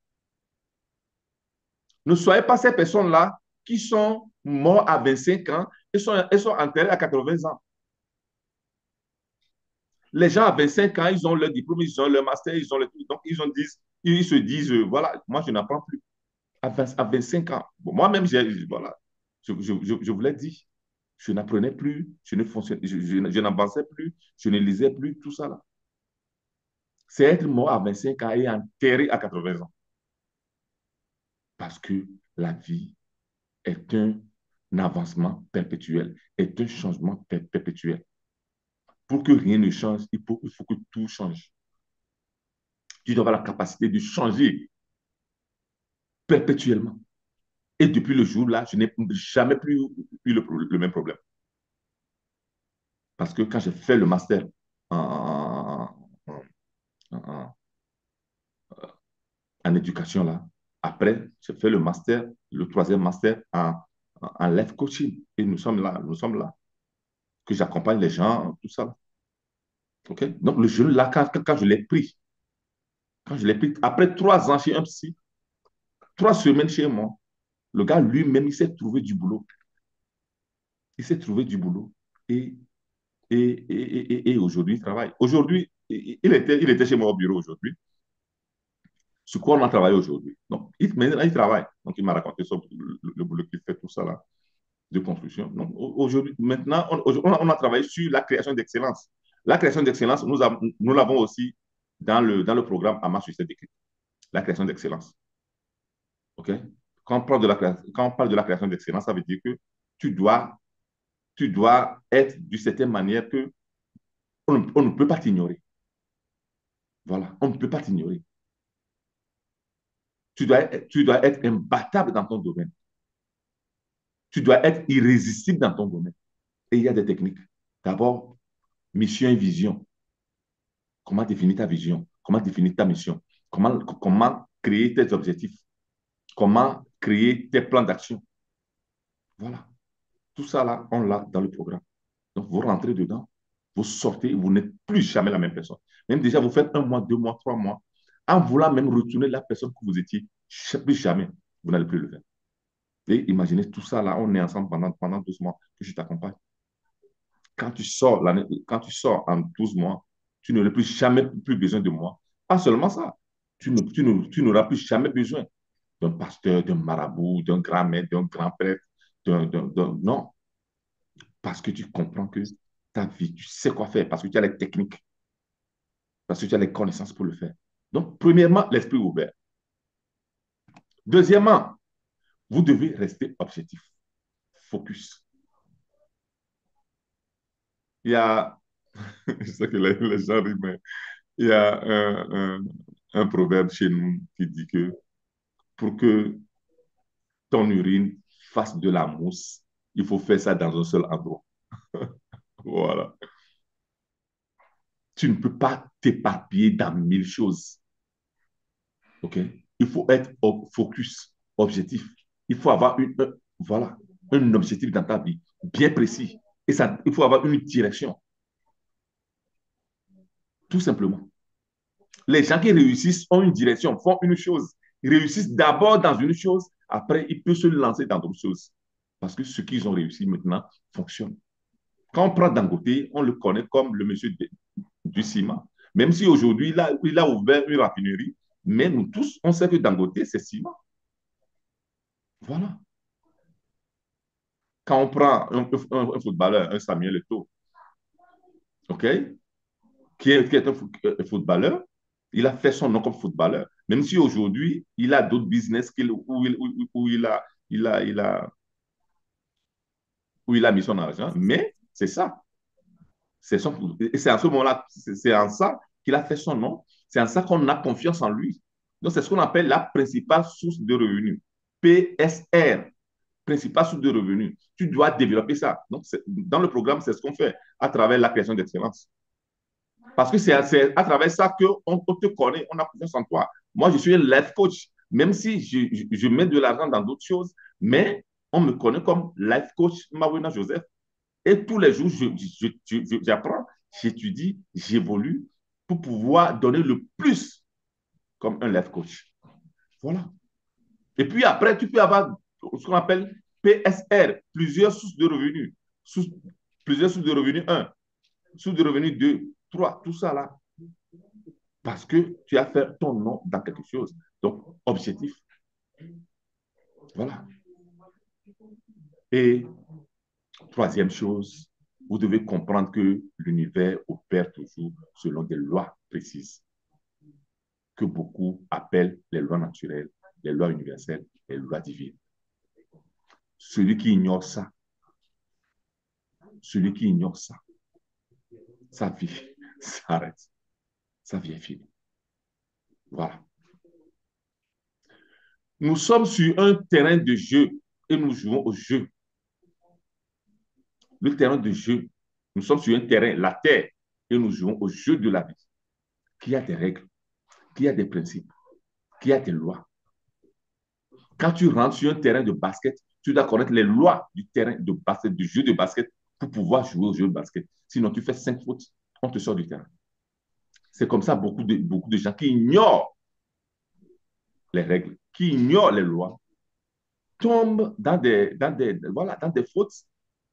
Ne soyez pas ces personnes-là qui sont morts à 25 ans et sont enterrés à 80 ans. Les gens à 25 ans, ils ont leur diplôme, ils ont leur master, ils ont le truc. Donc, ils se disent, voilà, moi, je n'apprends plus. À 25 ans. Bon, moi-même, voilà, je vous l'ai dit. Je n'apprenais plus, je n'avançais plus, je ne lisais plus, tout ça là. C'est être mort à 25 ans et enterré à 80 ans. Parce que la vie est un avancement perpétuel, est un changement perpétuel. pour que rien ne change, il faut que tout change. Tu dois avoir la capacité de changer perpétuellement. Et depuis le jour-là, je n'ai jamais plus eu le même problème. Parce que quand j'ai fait le master en, en, en, en éducation, là, après, j'ai fait le master, le troisième master en life coaching. Et nous sommes là, que j'accompagne les gens, tout ça. Okay? Donc, le jeune, là, quand je l'ai pris, après 3 ans chez un psy, 3 semaines chez moi, le gars lui-même, il s'est trouvé du boulot. Il s'est trouvé du boulot. Et, et aujourd'hui, il travaille. Aujourd'hui, il était chez moi au bureau aujourd'hui. Sur quoi on a travaillé aujourd'hui. Donc, maintenant, il travaille. Donc, il m'a raconté ça, le boulot qu'il fait, tout ça là, de construction. Donc, aujourd'hui, maintenant, on a travaillé sur la création d'excellence. La création d'excellence, nous l'avons aussi dans le programme Ama Succès d'écrit. La création d'excellence. OK? Quand on parle de la création d'excellence, ça veut dire que tu dois, tu dois être d'une certaine manière que on ne peut pas t'ignorer. Voilà, on ne peut pas t'ignorer. Tu dois être imbattable dans ton domaine. Tu dois être irrésistible dans ton domaine. Et il y a des techniques. D'abord, mission et vision. Comment définir ta vision? Comment définir ta mission? Comment créer tes objectifs? Comment créer tes plans d'action? Voilà. Tout ça, là, on l'a dans le programme. Donc, vous rentrez dedans, vous sortez, vous n'êtes plus jamais la même personne. Même déjà, vous faites 1 mois, 2 mois, 3 mois, en voulant même retourner la personne que vous étiez, plus jamais, vous n'allez plus le faire. Et imaginez tout ça, là, on est ensemble pendant 12 mois que je t'accompagne. Quand tu sors en 12 mois, tu n'auras plus jamais plus besoin de moi. Pas seulement ça, tu n'auras plus jamais besoin d'un pasteur, d'un marabout, d'un grand maître, d'un grand prêtre, non, parce que tu comprends que ta vie, tu sais quoi faire, parce que tu as les techniques, parce que tu as les connaissances pour le faire. Donc, premièrement, l'esprit ouvert. Deuxièmement, vous devez rester objectif, focus. Il y a, je sais que les gens rient, mais il y a un proverbe chez nous qui dit que pour que ton urine fasse de la mousse, il faut faire ça dans un seul endroit. Voilà. Tu ne peux pas t'éparpiller dans 1000 choses. OK? Il faut être focus, objectif. Il faut avoir voilà, un objectif dans ta vie bien précis. Et ça, il faut avoir une direction, tout simplement. Les gens qui réussissent ont une direction, font une chose. Ils réussissent d'abord dans une chose, après, ils peuvent se lancer dans d'autres choses. Parce que ce qu'ils ont réussi maintenant fonctionne. Quand on prend Dangote, on le connaît comme le monsieur du ciment. Même si aujourd'hui, il a ouvert une raffinerie, mais nous tous, on sait que Dangote, c'est ciment. Voilà. Quand on prend un footballeur, un Samuel Eto'o, OK, qui est un footballeur, il a fait son nom comme footballeur. Même si aujourd'hui, il a d'autres business il a, où il a mis son argent, mais c'est ça. C'est en ce moment-là, c'est en ça qu'il a fait son nom. C'est en ça qu'on a confiance en lui. Donc, c'est ce qu'on appelle la principale source de revenus. PSR, principale source de revenus. Tu dois développer ça. Donc, dans le programme, c'est ce qu'on fait à travers la création d'excellence. Parce que c'est à travers ça qu'on te connaît, on a confiance en toi. Moi, je suis un life coach, même si je mets de l'argent dans d'autres choses, mais on me connaît comme life coach Mawina Joseph. Et tous les jours, j'apprends, j'étudie, j'évolue pour pouvoir donner le plus comme un life coach. Voilà. Et puis après, tu peux avoir ce qu'on appelle PSR, plusieurs sources de revenus. Plusieurs sources de revenus, un, sources de revenus, deux, trois, tout ça là. Parce que tu as fait ton nom dans quelque chose. Donc, objectif. Voilà. Et troisième chose, vous devez comprendre que l'univers opère toujours selon des lois précises que beaucoup appellent les lois naturelles, les lois universelles, les lois divines. Celui qui ignore ça, celui qui ignore ça, sa vie s'arrête. Sa vie est finie. Voilà. Nous sommes sur un terrain de jeu et nous jouons au jeu. Le terrain de jeu, nous sommes sur un terrain, la terre, et nous jouons au jeu de la vie, qui a des règles, qui a des principes, qui a des lois. Quand tu rentres sur un terrain de basket, tu dois connaître les lois du terrain de basket, du jeu de basket, pour pouvoir jouer au jeu de basket. Sinon, tu fais 5 fautes, on te sort du terrain. C'est comme ça beaucoup de gens qui ignorent les règles, qui ignorent les lois, tombent dans des fautes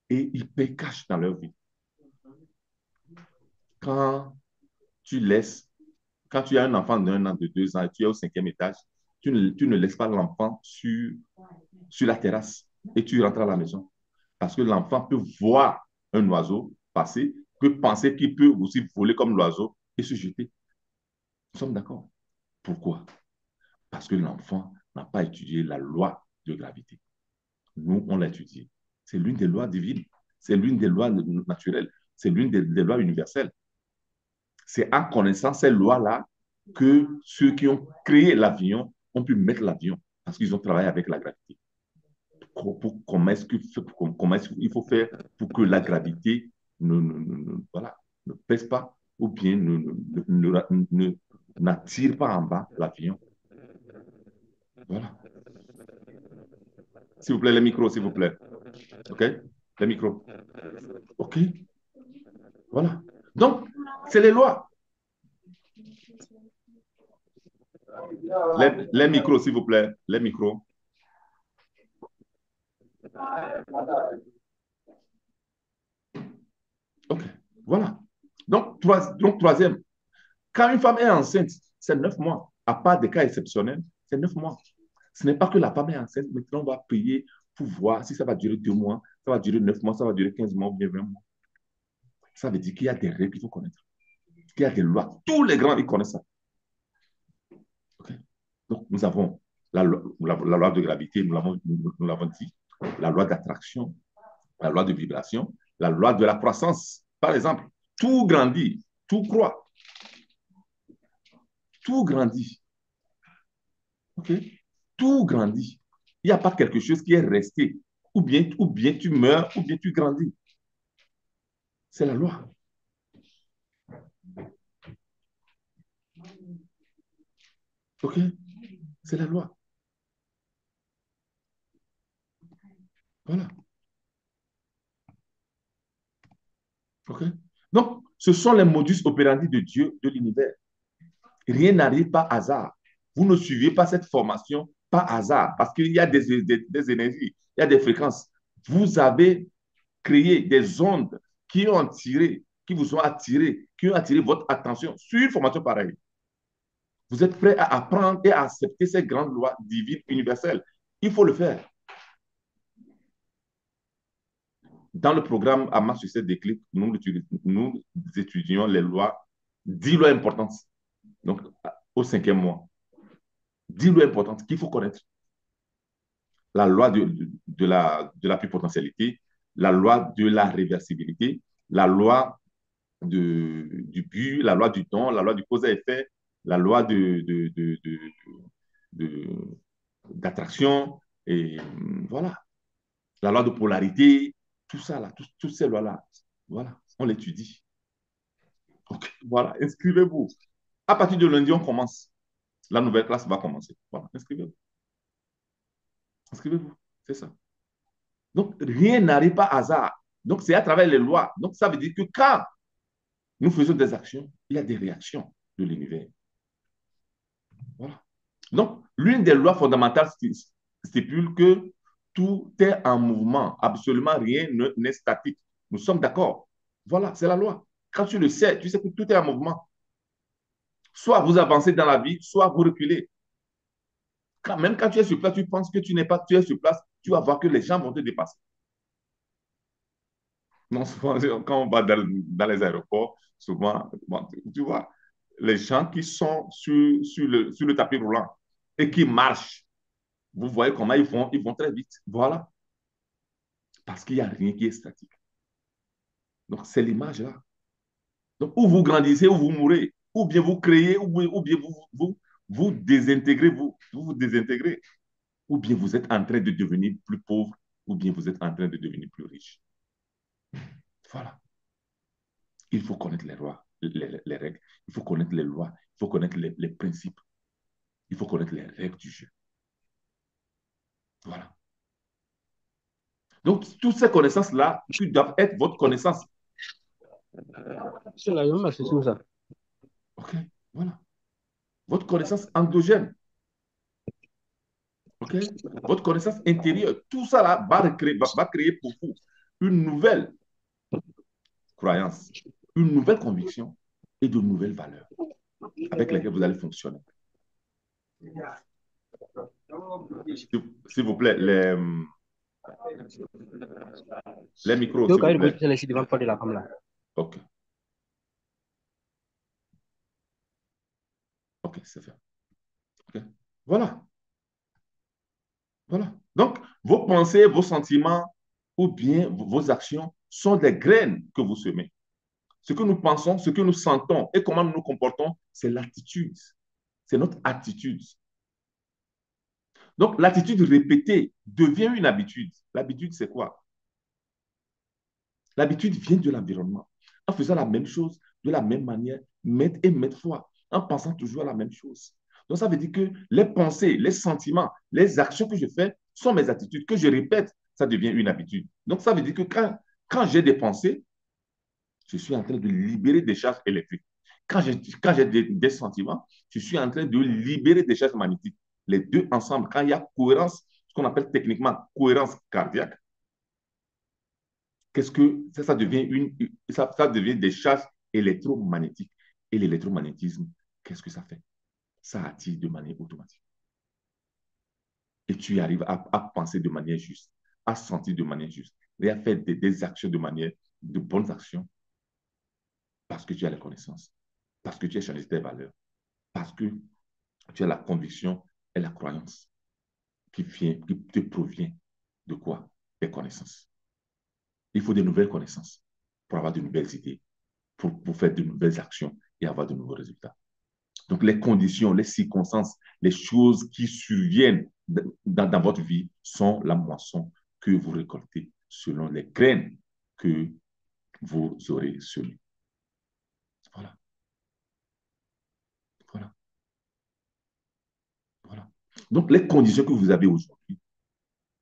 et ils paient cash dans leur vie. Quand tu laisses, quand tu as un enfant d'1 an, de 2 ans, et tu es au 5e étage, tu ne laisses pas l'enfant sur la terrasse et tu rentres à la maison. Parce que l'enfant peut voir un oiseau passer, peut penser qu'il peut aussi voler comme l'oiseau et se jeter. Nous sommes d'accord. Pourquoi? Parce que l'enfant n'a pas étudié la loi de gravité. Nous, on l'a étudié. C'est l'une des lois divines. C'est l'une des lois naturelles. C'est l'une des lois universelles. C'est en connaissant ces lois-là que ceux qui ont créé l'avion ont pu mettre l'avion parce qu'ils ont travaillé avec la gravité. Comment est-ce qu'il faut faire pour que la gravité voilà, ne pèse pas ou bien n'attire pas en bas l'avion. Voilà. S'il vous plaît, les micros, s'il vous plaît. OK? Les micros. OK? Voilà. Donc, c'est les lois. Les micros, s'il vous plaît. Les micros. OK. Voilà. Donc, troisième, quand une femme est enceinte, c'est 9 mois. À part des cas exceptionnels, c'est 9 mois. Ce n'est pas que la femme est enceinte, maintenant on va payer pour voir si ça va durer 2 mois, ça va durer 9 mois, ça va durer 15 mois ou bien 20 mois. Ça veut dire qu'il y a des règles qu'il faut connaître, qu'il y a des lois. Tous les grands, ils connaissent ça. Okay? Donc, nous avons la loi de gravité, nous l'avons dit, la loi d'attraction, la loi de vibration, la loi de la croissance. Par exemple, tout grandit, tout croît, tout grandit. OK? Tout grandit. Il n'y a pas quelque chose qui est resté. Ou bien tu meurs, ou bien tu grandis. C'est la loi. OK? C'est la loi. Voilà. OK? Donc, ce sont les modus operandi de Dieu, de l'univers. Rien n'arrive par hasard. Vous ne suivez pas cette formation par hasard, parce qu'il y a des énergies, il y a des fréquences. Vous avez créé des ondes qui ont attiré, qui vous ont attiré, qui ont attiré votre attention sur une formation pareille. Vous êtes prêt à apprendre et à accepter ces grandes lois divines universelles. Il faut le faire. Dans le programme Ama Succès Déclic, nous étudions les lois, 10 lois importantes. Donc, au 5e mois. 10 lois importantes qu'il faut connaître. La loi de la potentialité, la loi de la réversibilité, la loi du but, la loi du don, la loi du cause à effet, la loi d'attraction, et voilà. La loi de polarité, tout ça, là, toutes ces lois-là, voilà, on l'étudie. Donc, voilà, inscrivez-vous. À partir de lundi, on commence. La nouvelle classe va commencer. Voilà, inscrivez-vous. Inscrivez-vous, c'est ça. Donc, rien n'arrive pas hasard. Donc, c'est à travers les lois. Donc, ça veut dire que quand nous faisons des actions, il y a des réactions de l'univers. Voilà. Donc, l'une des lois fondamentales stipule que tout est en mouvement. Absolument rien n'est statique. Nous sommes d'accord. Voilà, c'est la loi. Quand tu le sais, tu sais que tout est en mouvement. Soit vous avancez dans la vie, soit vous reculez. Même quand tu es sur place, tu penses que tu n'es pas, tu es sur place, tu vas voir que les gens vont te dépasser. Non, souvent, quand on va dans les aéroports, souvent, bon, tu vois, les gens qui sont sur le tapis roulant et qui marchent, vous voyez comment ils vont très vite. Voilà. Parce qu'il n'y a rien qui est statique. Donc, c'est l'image là. Donc, ou vous grandissez, ou vous mourrez. Ou bien vous créez, ou bien vous désintégrez, vous désintégrez. Ou bien vous êtes en train de devenir plus pauvre, ou bien vous êtes en train de devenir plus riche. Voilà. Il faut connaître les lois, les règles. Il faut connaître les lois. Il faut connaître les principes. Il faut connaître les règles du jeu. Voilà. Donc, toutes ces connaissances-là, qui doivent être votre connaissance. C'est la même, c'est ça. OK? Voilà. Votre connaissance endogène. OK? Votre connaissance intérieure. Tout ça là va créer pour vous une nouvelle croyance, une nouvelle conviction et de nouvelles valeurs avec lesquelles vous allez fonctionner. S'il vous plaît, les micros, s'il vous plaît. OK. OK, c'est fait. OK. Voilà. Voilà. Donc, vos pensées, vos sentiments ou bien vos actions sont des graines que vous semez. Ce que nous pensons, ce que nous sentons et comment nous nous comportons, c'est l'attitude. C'est notre attitude. Donc, l'attitude répétée devient une habitude. L'habitude, c'est quoi? L'habitude vient de l'environnement. En faisant la même chose de la même manière, maintes et maintes fois, en pensant toujours à la même chose. Donc, ça veut dire que les pensées, les sentiments, les actions que je fais sont mes attitudes. Que je répète, ça devient une habitude. Donc, ça veut dire que quand j'ai des pensées, je suis en train de libérer des charges électriques. Quand j'ai des sentiments, je suis en train de libérer des charges magnétiques. Les deux ensemble, quand il y a cohérence, ce qu'on appelle techniquement cohérence cardiaque, qu'est-ce que ça devient ça devient des charges électromagnétiques. Et l'électromagnétisme, qu'est-ce que ça fait? Ça attire de manière automatique. Et tu arrives à penser de manière juste, à sentir de manière juste, et à faire des actions de manière, de bonnes actions, parce que tu as la connaissance, parce que tu as changé tes valeurs, parce que tu as la conviction et la croyance qui te provient de quoi? Des connaissances. Il faut de nouvelles connaissances pour avoir de nouvelles idées, pour faire de nouvelles actions et avoir de nouveaux résultats. Donc, les conditions, les circonstances, les choses qui surviennent dans votre vie sont la moisson que vous récoltez selon les graines que vous aurez semées. Voilà. Voilà. Voilà. Donc, les conditions que vous avez aujourd'hui,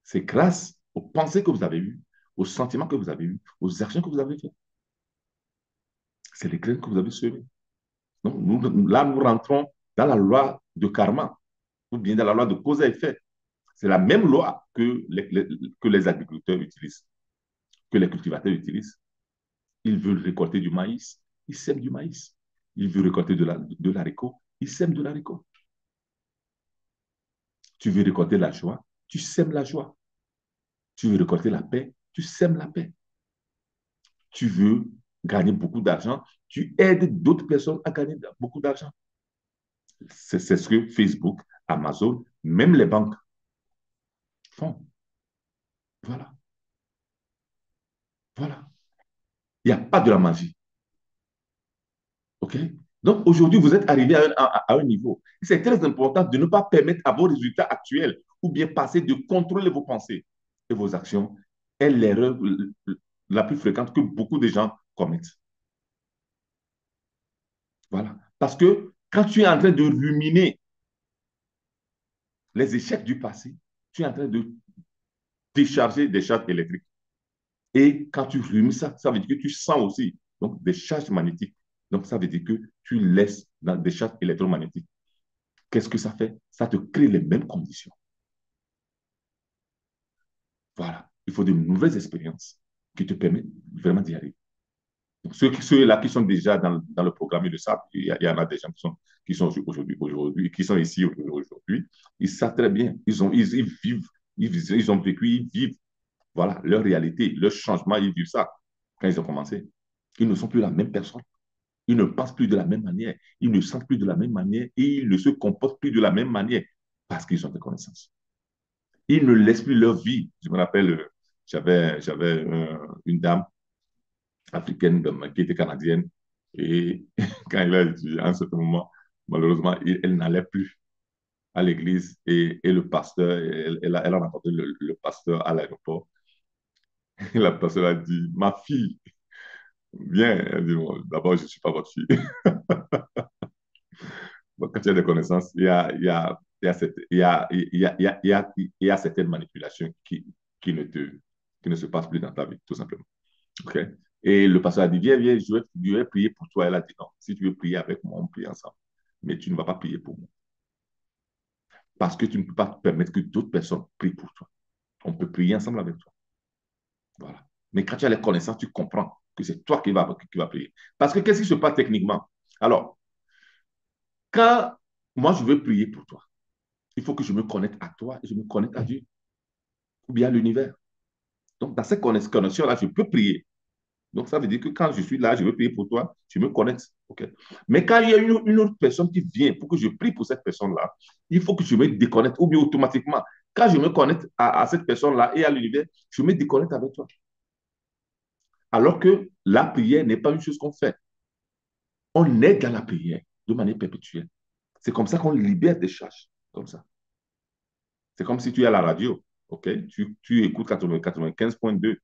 c'est grâce aux pensées que vous avez eues, aux sentiments que vous avez eus, aux actions que vous avez faites. C'est les graines que vous avez semées. Donc, là, nous rentrons dans la loi de karma, ou bien dans la loi de cause et effet. C'est la même loi que les agriculteurs utilisent, que les cultivateurs utilisent. Ils veulent récolter du maïs, ils sèment du maïs. Ils veulent récolter de l'haricot, ils sèment de l'haricot. Tu veux récolter la joie, tu sèmes la joie. Tu veux récolter la paix, tu sèmes la paix. Tu veux gagner beaucoup d'argent, tu aides d'autres personnes à gagner beaucoup d'argent. C'est ce que Facebook, Amazon, même les banques font. Voilà. Voilà. Il n'y a pas de la magie. OK? Donc aujourd'hui, vous êtes arrivé à un niveau. C'est très important de ne pas permettre à vos résultats actuels ou bien passés de contrôler vos pensées et vos actions est l'erreur la plus fréquente que beaucoup de gens commettent. Voilà. Parce que quand tu es en train de ruminer les échecs du passé, tu es en train de décharger des charges électriques. Et quand tu rumines ça, ça veut dire que tu sens aussi donc, des charges magnétiques. Donc, ça veut dire que tu laisses dans des charges électromagnétiques. Qu'est-ce que ça fait? Ça te crée les mêmes conditions. Voilà. Il faut de nouvelles expériences qui te permettent vraiment d'y arriver. Donc, ceux-là qui sont déjà dans le programme, ils le savent. Il y en a des gens qui sont aujourd'hui, qui sont ici aujourd'hui. Ils savent très bien. Ils vivent, ils ont vécu, ils vivent. Voilà, leur réalité, leur changement, ils vivent ça quand ils ont commencé. Ils ne sont plus la même personne. Ils ne pensent plus de la même manière. Ils ne sentent plus de la même manière et ils ne se comportent plus de la même manière parce qu'ils ont des connaissances. Ils ne laissent plus leur vie. Je me rappelle, j'avais une dame africaine qui était canadienne. Et quand il a étudié, à un certain moment, malheureusement, elle n'allait plus à l'église et le pasteur, elle a rencontré le pasteur à l'aéroport. Et la pasteur a dit, ma fille, viens. Elle dit, bon, d'abord, je ne suis pas votre fille. Bon, quand tu as des connaissances, il y a certaines manipulations qui ne se passent plus dans ta vie, tout simplement. OK? Et le pasteur a dit, viens, viens, je vais prier pour toi. Elle a dit, non, si tu veux prier avec moi, on prie ensemble. Mais tu ne vas pas prier pour moi. Parce que tu ne peux pas permettre que d'autres personnes prient pour toi. On peut prier ensemble avec toi. Voilà. Mais quand tu as les connaissances, tu comprends que c'est toi qui va prier. Parce que qu'est-ce qui se passe techniquement? Alors, quand moi je veux prier pour toi, il faut que je me connecte à toi et je me connecte à Dieu ou bien à l'univers. Donc, dans cette connexion-là, je peux prier. Donc, ça veut dire que quand je suis là, je veux prier pour toi, je me connecte. Okay? Mais quand il y a une autre personne qui vient pour que je prie pour cette personne-là, il faut que je me déconnecte ou bien automatiquement. Quand je me connecte à cette personne-là et à l'univers, je me déconnecte avec toi. Alors que la prière n'est pas une chose qu'on fait. On est dans la prière de manière perpétuelle. C'est comme ça qu'on libère des charges. Comme ça. C'est comme si tu es à la radio. Okay? Tu écoutes 95.2,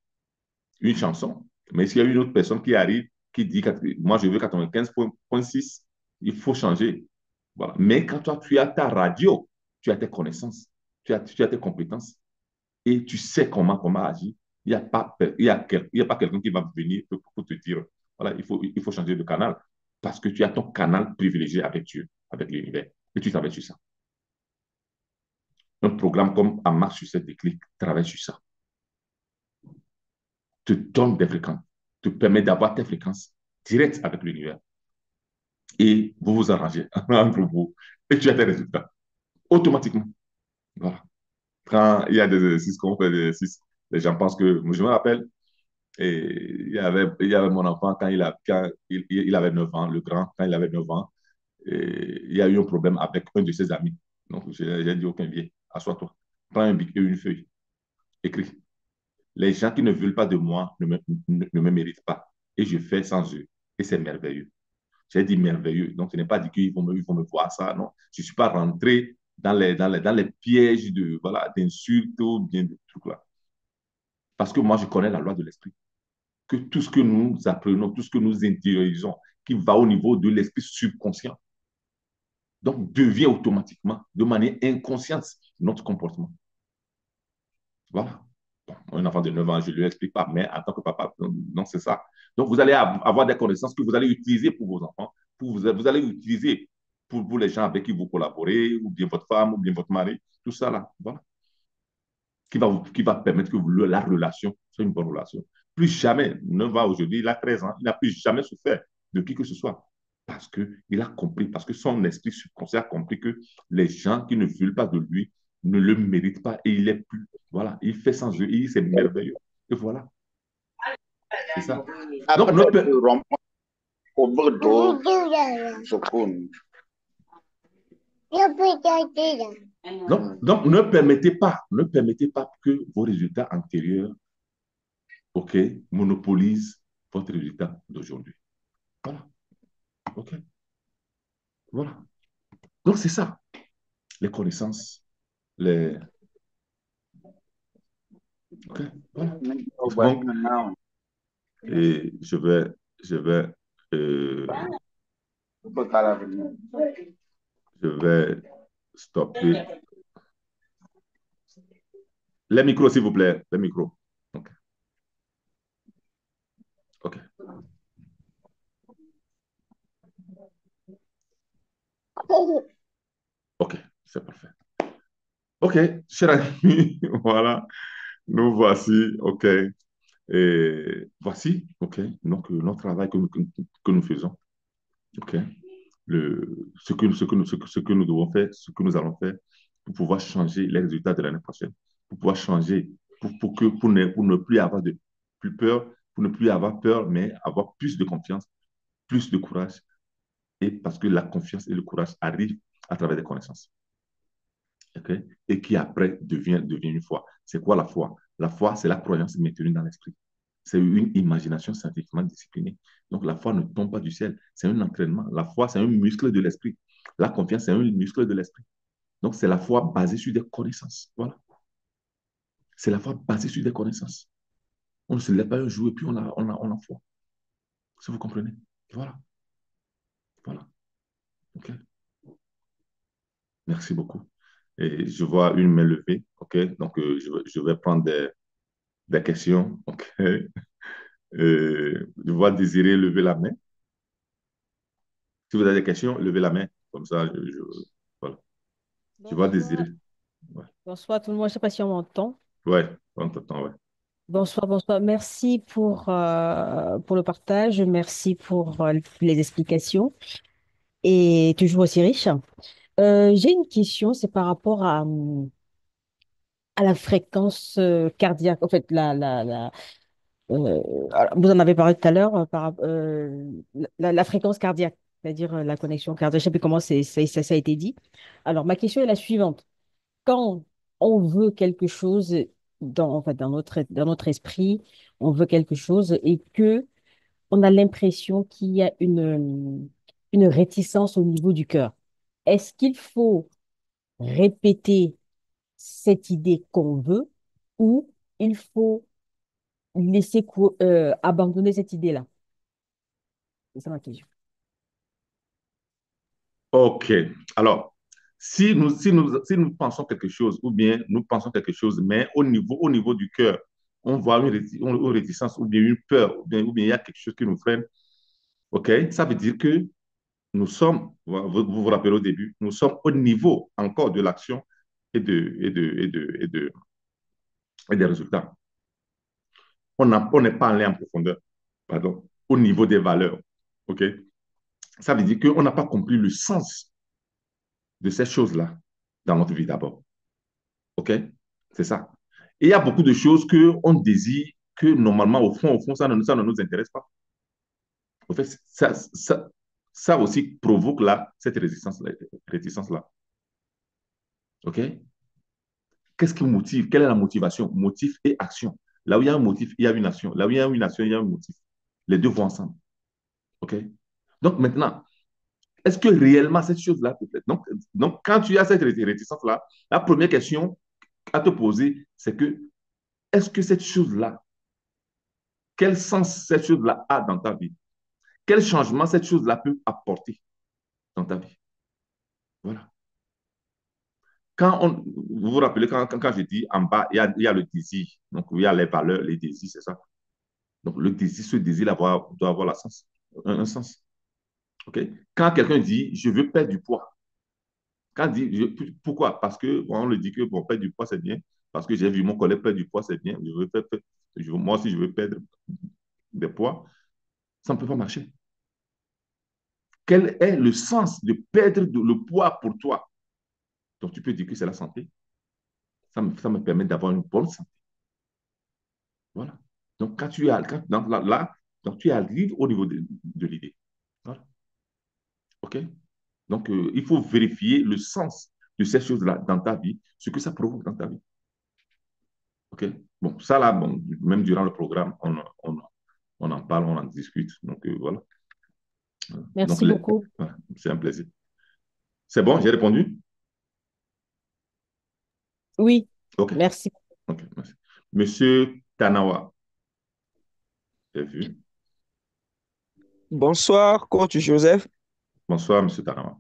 une chanson. Mais s'il y a une autre personne qui arrive, qui dit, moi je veux 95.6, il faut changer. Voilà. Mais quand toi, tu as ta radio, tu as tes connaissances, tu as tes compétences et tu sais comment agir. Il y a pas quelqu'un qui va venir pour te dire, voilà, il faut changer de canal parce que tu as ton canal privilégié avec Dieu, avec l'univers. Et tu travailles sur ça. Un programme comme En marche sur cette déclic travaille sur ça. Te donne des fréquences, te permet d'avoir tes fréquences directes avec l'univers. Et vous vous arrangez entre vous et tu as des résultats automatiquement. Voilà. Quand il y a des exercices, qu'on fait des exercices, les gens pensent que, je me rappelle, et il y avait mon enfant quand il avait 9 ans, le grand, quand il avait 9 ans, et il y a eu un problème avec un de ses amis. Donc, j'ai dit, aucun vieux, assois-toi, prends un bic et une feuille, écris. Les gens qui ne veulent pas de moi ne me méritent pas. Et je fais sans eux. Et c'est merveilleux. J'ai dit merveilleux. Donc, ce n'est pas dit qu'ils vont me voir ça. Non. Je ne suis pas rentré dans les pièges d'insultes ou bien de trucs là. Parce que moi, je connais la loi de l'esprit. Que tout ce que nous apprenons, tout ce que nous intériorisons, qui va au niveau de l'esprit subconscient, donc devient automatiquement, de manière inconsciente, notre comportement. Voilà. Un enfant de 9 ans, je ne lui explique pas, mais en tant que papa, non, c'est ça. Donc, vous allez avoir des connaissances que vous allez utiliser pour vos enfants, vous allez utiliser pour les gens avec qui vous collaborez, ou bien votre femme, ou bien votre mari, tout ça là, voilà, qui va permettre que la relation soit une bonne relation. Plus jamais, 9 ans aujourd'hui, il a 13 ans, il n'a plus jamais souffert de qui que ce soit. Parce qu'il a compris, parce que son esprit subconscient a compris que les gens qui ne veulent pas de lui ne le méritent pas et il est plus. Voilà, il fait sans eux, c'est merveilleux. Et voilà, c'est ça. Donc, donc, ne permettez pas que vos résultats antérieurs, OK, monopolisent votre résultat d'aujourd'hui. Voilà. OK. Voilà. Donc, c'est ça. Les connaissances, les. OK. Voilà. Donc, et euh, je vais stopper. Les micros, s'il vous plaît. Les micros. OK. OK. OK, c'est parfait. OK, chers amis, voilà, nous voici, OK. Et voici, OK, donc notre travail que nous faisons, OK. Ce que nous devons faire, ce que nous allons faire pour pouvoir changer les résultats de l'année prochaine, pour pouvoir changer, pour ne plus avoir plus peur, pour ne plus avoir peur, mais avoir plus de confiance, plus de courage, et parce que la confiance et le courage arrivent à travers des connaissances. Okay? Et qui après devient une foi. C'est quoi la foi? La foi, c'est la croyance maintenue dans l'esprit. C'est une imagination scientifiquement disciplinée. Donc, la foi ne tombe pas du ciel. C'est un entraînement. La foi, c'est un muscle de l'esprit. La confiance, c'est un muscle de l'esprit. Donc, c'est la foi basée sur des connaissances. Voilà. C'est la foi basée sur des connaissances. On ne se lève pas un jour et puis on a foi. Si vous comprenez. Voilà. Voilà. OK. Merci beaucoup. Et je vois une main levée. OK. Donc, je vais prendre des questions. OK. Je vois désirer lever la main. Si vous avez des questions, levez la main. Comme ça, voilà. Je vois désirer. Bonsoir, Ouais. bonsoir tout le monde. Je ne sais pas si on m'entend. Ouais, on t'entend, ouais. Bonsoir, bonsoir. Merci pour le partage. Merci pour les explications. Et toujours aussi riche. J'ai une question, c'est par rapport à la fréquence cardiaque. En fait, euh, alors, vous en avez parlé tout à l'heure, la fréquence cardiaque, c'est-à-dire la connexion cardiaque. Je ne sais plus comment ça a été dit. Alors, ma question est la suivante. Quand on veut quelque chose en fait, dans notre esprit, on veut quelque chose et que on a l'impression qu'il y a une réticence au niveau du cœur. Est-ce qu'il faut répéter cette idée qu'on veut ou il faut abandonner cette idée-là? C'est ça ma question. OK. Alors, si nous pensons quelque chose, ou bien nous pensons quelque chose, mais au niveau du cœur, on voit une réticence, ou bien une peur, ou bien il y a quelque chose qui nous freine, OK? Ça veut dire que nous sommes, vous vous rappelez au début, nous sommes au niveau encore de l'action et des résultats. On n'est pas allé en profondeur, pardon, au niveau des valeurs, OK? Ça veut dire qu'on n'a pas compris le sens de ces choses-là dans notre vie d'abord. OK? C'est ça. Et il y a beaucoup de choses qu'on désire que normalement, au fond, ça ne nous intéresse pas. En fait, ça aussi provoque là, cette réticence-là. OK? Qu'est-ce qui motive? Quelle est la motivation? Motif et action. Là où il y a un motif, il y a une action. Là où il y a une action, il y a un motif. Les deux vont ensemble. OK? Donc maintenant, est-ce que réellement cette chose-là peut être? Donc, quand tu as cette réticence-là, la première question à te poser, c'est que est-ce que cette chose-là, quel sens cette chose-là a dans ta vie? Quel changement cette chose-là peut apporter dans ta vie? Voilà. Vous vous rappelez, quand je dis en bas, il y a le désir. Donc, il y a les valeurs, les désirs, c'est ça. Donc, le désir, ce désir doit avoir un sens. OK? Quand quelqu'un dit, je veux perdre du poids, pourquoi? Parce qu'on le dit que bon, perdre du poids, c'est bien. Parce que j'ai vu mon collègue perdre du poids, c'est bien. Moi aussi, je veux perdre des poids. Ça ne peut pas marcher. Quel est le sens de perdre le poids pour toi? Donc, tu peux dire que c'est la santé. Ça me permet d'avoir une bonne santé. Voilà. Donc, donc, tu arrives au niveau de l'idée. Voilà. OK? Donc, il faut vérifier le sens de ces choses-là dans ta vie, ce que ça provoque dans ta vie. OK? Bon, ça là, bon, même durant le programme, on en parle, on en discute. Donc, voilà. Donc, Merci beaucoup. voilà, c'est un plaisir. C'est bon, j'ai répondu? Oui, OK. merci. OK, merci. Monsieur Tanawa, j'ai vu. Bonsoir, coach Joseph. Bonsoir, monsieur Tanawa.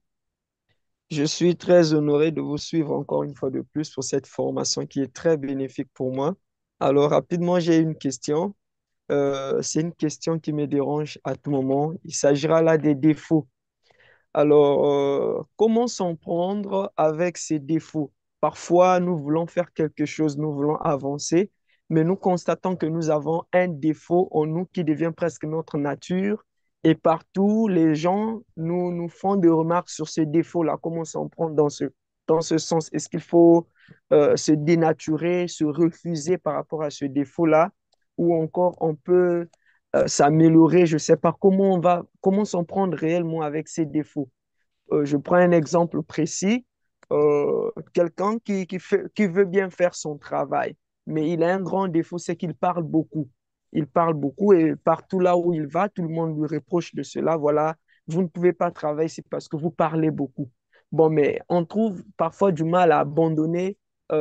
Je suis très honoré de vous suivre encore une fois de plus pour cette formation qui est très bénéfique pour moi. Alors, rapidement, j'ai une question. C'est une question qui me dérange à tout moment. Il s'agira là des défauts. Alors, comment s'en prendre avec ces défauts? Parfois, nous voulons faire quelque chose, nous voulons avancer, mais nous constatons que nous avons un défaut en nous qui devient presque notre nature. Et partout, les gens nous font des remarques sur ce défaut-là. Comment s'en prendre dans ce sens? Est-ce qu'il faut se dénaturer, se refuser par rapport à ce défaut-là? Ou encore, on peut s'améliorer, je ne sais pas comment s'en prendre réellement avec ces défauts. Je prends un exemple précis. Quelqu'un qui veut bien faire son travail, mais il a un grand défaut, c'est qu'il parle beaucoup. il parle beaucoup et partout là où il va, tout le monde lui reproche de cela. Voilà, vous ne pouvez pas travailler, c'est parce que vous parlez beaucoup. Bon, mais on trouve parfois du mal à abandonner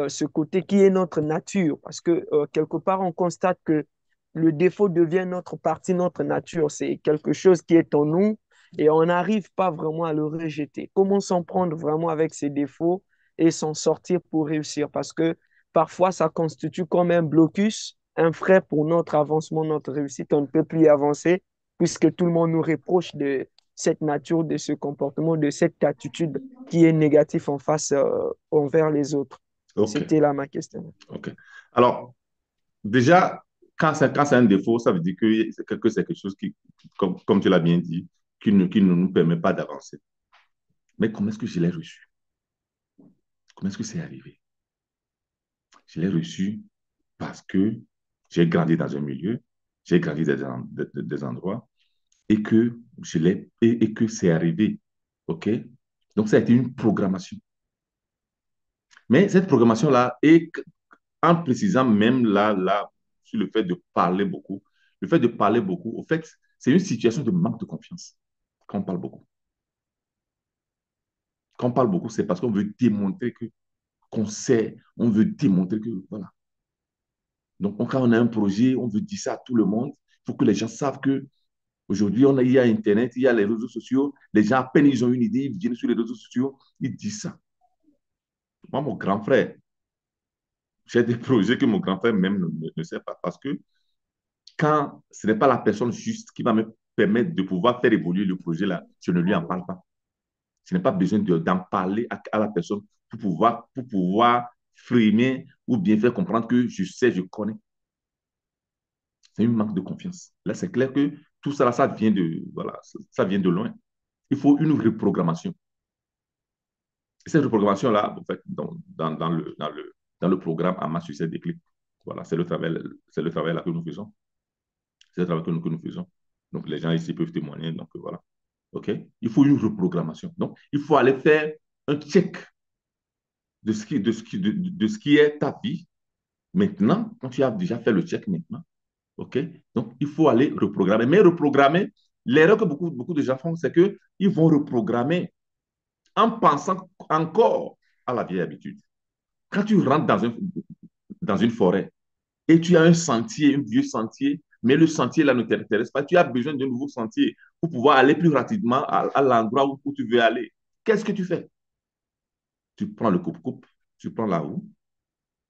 ce côté qui est notre nature parce que quelque part, on constate que le défaut devient notre partie, notre nature. C'est quelque chose qui est en nous et on n'arrive pas vraiment à le rejeter. Comment s'en prendre vraiment avec ses défauts et s'en sortir pour réussir? Parce que parfois, ça constitue comme un blocus, un frein pour notre avancement, notre réussite. On ne peut plus y avancer puisque tout le monde nous reproche de cette nature, de ce comportement, de cette attitude qui est négative en face envers les autres. OK, C'était là ma question. OK. Alors, déjà, quand c'est un défaut, ça veut dire que c'est quelque chose qui, comme tu l'as bien dit, qui ne nous permet pas d'avancer. Mais comment est-ce que je l'ai reçu? Comment est-ce que c'est arrivé? Je l'ai reçu parce que j'ai grandi dans un milieu, j'ai grandi dans des endroits et que et que c'est arrivé. OK? Donc, ça a été une programmation. Mais cette programmation-là, et en précisant même là, sur le fait de parler beaucoup, le fait de parler beaucoup, au fait, c'est une situation de manque de confiance quand on parle beaucoup. Quand on parle beaucoup, c'est parce qu'on veut démontrer qu'on sait, on veut démontrer que, voilà. Donc, quand on a un projet, on veut dire ça à tout le monde. Il faut que les gens savent que aujourd'hui, il y a Internet, il y a les réseaux sociaux. Les gens, à peine ils ont une idée, ils viennent sur les réseaux sociaux, ils disent ça. Moi, mon grand frère, j'ai des projets que mon grand frère même ne sait pas parce que quand ce n'est pas la personne juste qui va me permettre de pouvoir faire évoluer le projet là, je ne lui en parle pas. Je n'ai pas besoin d'en parler à la personne pour pouvoir frimer ou bien faire comprendre que je sais, je connais. C'est un manque de confiance. Là, c'est clair que tout ça, ça vient voilà, ça vient de loin. Il faut une reprogrammation. Et cette reprogrammation-là, en fait, dans le programme AMA Succès Déclic, voilà, c'est le travail là que nous faisons. C'est le travail que nous faisons. Donc, les gens ici peuvent témoigner. Donc, voilà. OK? Il faut une reprogrammation. Donc, il faut aller faire un check de ce qui est ta vie. Maintenant, quand tu as déjà fait le check maintenant, OK? Donc, il faut aller reprogrammer. Mais reprogrammer, l'erreur que beaucoup de gens font, c'est qu'ils vont reprogrammer en pensant encore à la vieille habitude. Quand tu rentres dans une forêt et tu as un sentier, un vieux sentier, mais le sentier là ne t'intéresse pas, tu as besoin d'un nouveau sentier pour pouvoir aller plus rapidement à l'endroit où tu veux aller. Qu'est-ce que tu fais? Tu prends le coupe-coupe, tu prends la roue,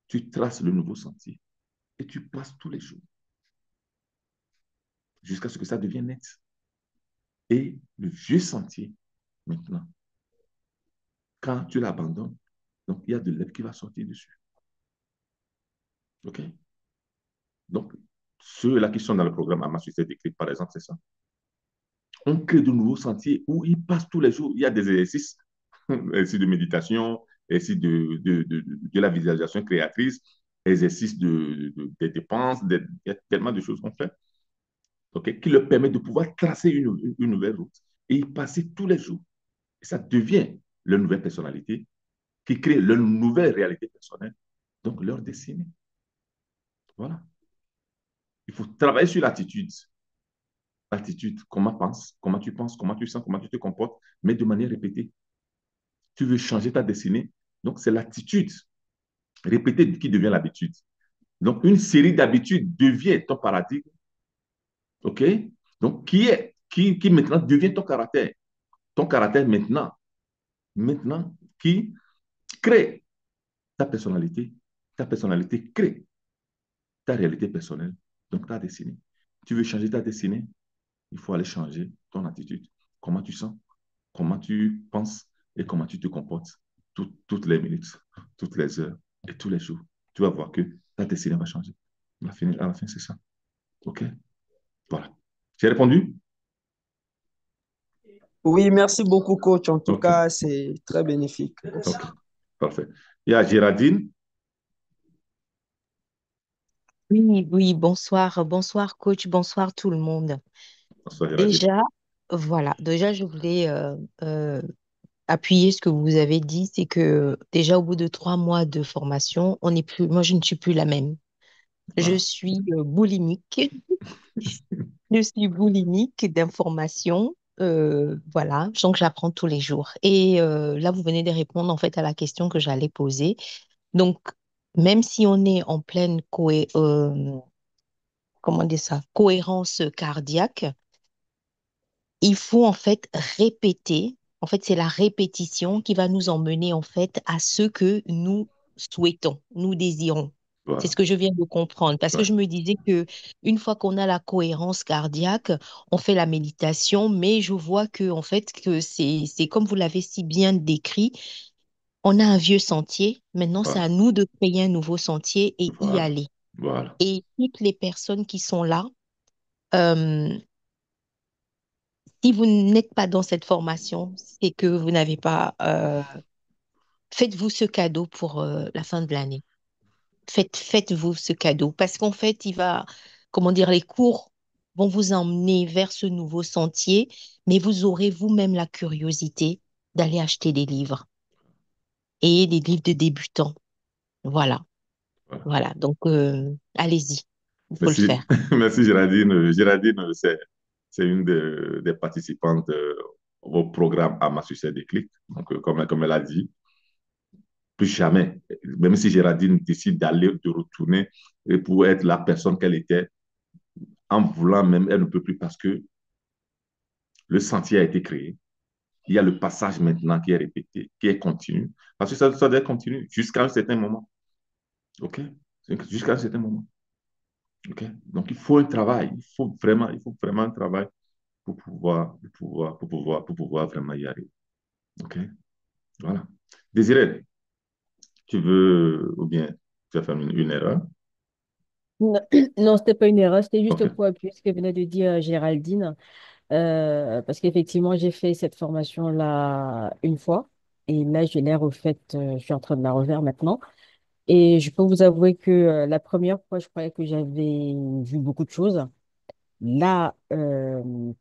tu traces le nouveau sentier et tu passes tous les jours jusqu'à ce que ça devienne net. Et le vieux sentier, maintenant, quand tu l'abandonnes, donc il y a de l'herbe qui va sortir dessus. OK? Donc, ceux-là qui sont dans le programme Ama Succès Déclic, par exemple, c'est ça. On crée de nouveaux sentiers où ils passent tous les jours. Il y a des exercices, exercices de méditation, exercices de la visualisation créatrice, exercices des dépenses, il y a tellement de choses qu'on fait, okay, qui leur permettent de pouvoir tracer une nouvelle route et y passer tous les jours. Et ça devient leur nouvelle personnalité qui crée leur nouvelle réalité personnelle, donc leur destinée. Voilà. Il faut travailler sur l'attitude. L'attitude, comment tu penses, comment tu sens, comment tu te comportes, mais de manière répétée. Tu veux changer ta destinée. Donc, c'est l'attitude répétée qui devient l'habitude. Donc, une série d'habitudes devient ton paradigme, OK? Donc, qui maintenant devient ton caractère. Ton caractère maintenant, qui crée ta personnalité crée ta réalité personnelle, donc ta destinée. Tu veux changer ta destinée, il faut aller changer ton attitude. Comment tu sens, comment tu penses et comment tu te comportes toutes les minutes, toutes les heures et tous les jours. Tu vas voir que ta destinée va changer. À la fin c'est ça. OK? Voilà. J'ai répondu? Oui, merci beaucoup, coach. En tout OK. cas, c'est très bénéfique. Merci. OK. Parfait. Il y a Géraldine. Oui, oui, bonsoir, bonsoir coach, bonsoir tout le monde. Bonsoir, Géraldine. Déjà, je voulais appuyer ce que vous avez dit, c'est que déjà au bout de 3 mois de formation, on n'est plus, moi je ne suis plus la même. Je Voilà. suis boulimique. Je suis boulimique d'informations. Voilà, donc j'apprends tous les jours. Et là, vous venez de répondre en fait à la question que j'allais poser. Donc, même si on est en pleine comment dire ça, cohérence cardiaque, il faut en fait répéter. En fait, c'est la répétition qui va nous emmener en fait à ce que nous souhaitons, nous désirons. C'est Voilà. ce que je viens de comprendre parce que Ouais. je me disais que une fois qu'on a la cohérence cardiaque, on fait la méditation, mais je vois que en fait que c'est comme vous l'avez si bien décrit, on a un vieux sentier. Maintenant, c'est Voilà. à nous de créer un nouveau sentier et y Voilà. aller. Voilà. Et toutes les personnes qui sont là, euh, si vous n'êtes pas dans cette formation, c'est que vous n'avez pas. Faites-vous ce cadeau pour la fin de l'année. Faites-vous ce cadeau parce qu'en fait, il va, comment dire, les cours vont vous emmener vers ce nouveau sentier, mais vous aurez vous-même la curiosité d'aller acheter des livres et des livres de débutants. Voilà, Voilà. voilà. Donc, allez-y, il faut le Merci, faire. merci Géraldine. Géraldine, c'est une des participantes au programme à ma succès déclic. Donc, comme elle a dit, plus jamais, même si Géraldine décide d'aller, de retourner et pour être la personne qu'elle était, en voulant même, elle ne peut plus parce que le sentier a été créé. Il y a le passage maintenant qui est répété, qui est continu. Parce que ça doit être continu jusqu'à un certain moment. OK? Jusqu'à un certain moment. OK? Donc, il faut un travail. Il faut vraiment un travail pour pouvoir vraiment y arriver. OK? Voilà. Désiré, tu veux, ou bien tu as fait une erreur? Non, non, c'était pas une erreur, c'était juste OK. pour appuyer ce que venait de dire Géraldine. Parce qu'effectivement, j'ai fait cette formation-là une fois. Et là, je l'ai refaite, je suis en train de la refaire maintenant. Et je peux vous avouer que la première fois, je croyais que j'avais vu beaucoup de choses. Là, je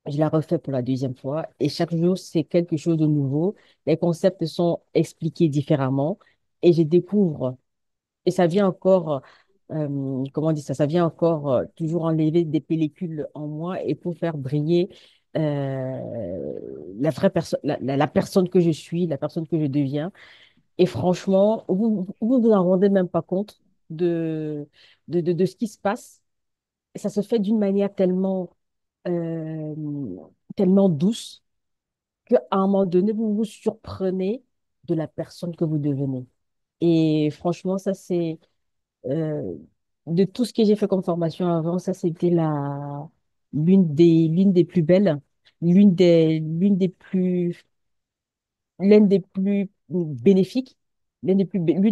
la refais pour la deuxième fois. Et chaque jour, c'est quelque chose de nouveau. Les concepts sont expliqués différemment. Et je découvre. Et ça vient encore, comment on dit ça? Ça vient encore toujours enlever des pellicules en moi et pour faire briller la vraie personne, la personne que je suis, la personne que je deviens. Et franchement, vous vous en rendez même pas compte de, de ce qui se passe. Et ça se fait d'une manière euh, tellement douce qu'à un moment donné, vous vous surprenez de la personne que vous devenez. Et franchement, ça, c'est euh, de tout ce que j'ai fait comme formation avant, ça, c'était l'une des plus belles, l'une des plus bénéfiques, l'une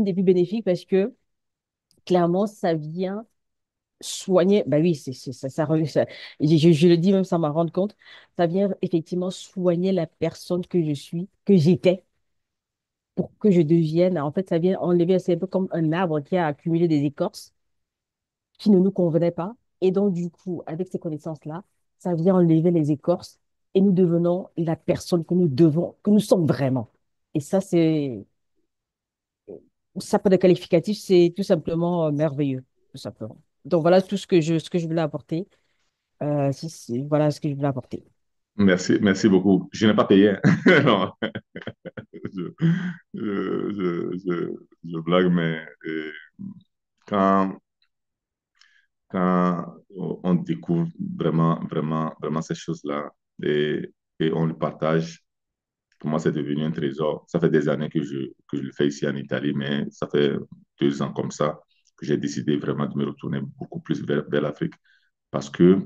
des plus bénéfiques parce que clairement, ça vient soigner, bah oui, je le dis même sans m'en rendre compte, ça vient effectivement soigner la personne que je suis, que j'étais, pour que je devienne, en fait, ça vient enlever, c'est un peu comme un arbre qui a accumulé des écorces qui ne nous convenaient pas. Et donc, du coup, avec ces connaissances-là, ça vient enlever les écorces et nous devenons la personne que nous devons, que nous sommes vraiment. Et ça, pour des qualificatifs, c'est tout simplement merveilleux, tout simplement. Donc, voilà tout ce que je voulais apporter. Voilà ce que je voulais apporter. Merci, merci beaucoup. Je n'ai pas payé, hein. Non, je, je blague, mais quand, quand on découvre vraiment ces choses-là et on le partage, pour moi, c'est devenu un trésor. Ça fait des années que je le fais ici en Italie, mais ça fait 2 ans comme ça que j'ai décidé vraiment de me retourner beaucoup plus vers l'Afrique parce que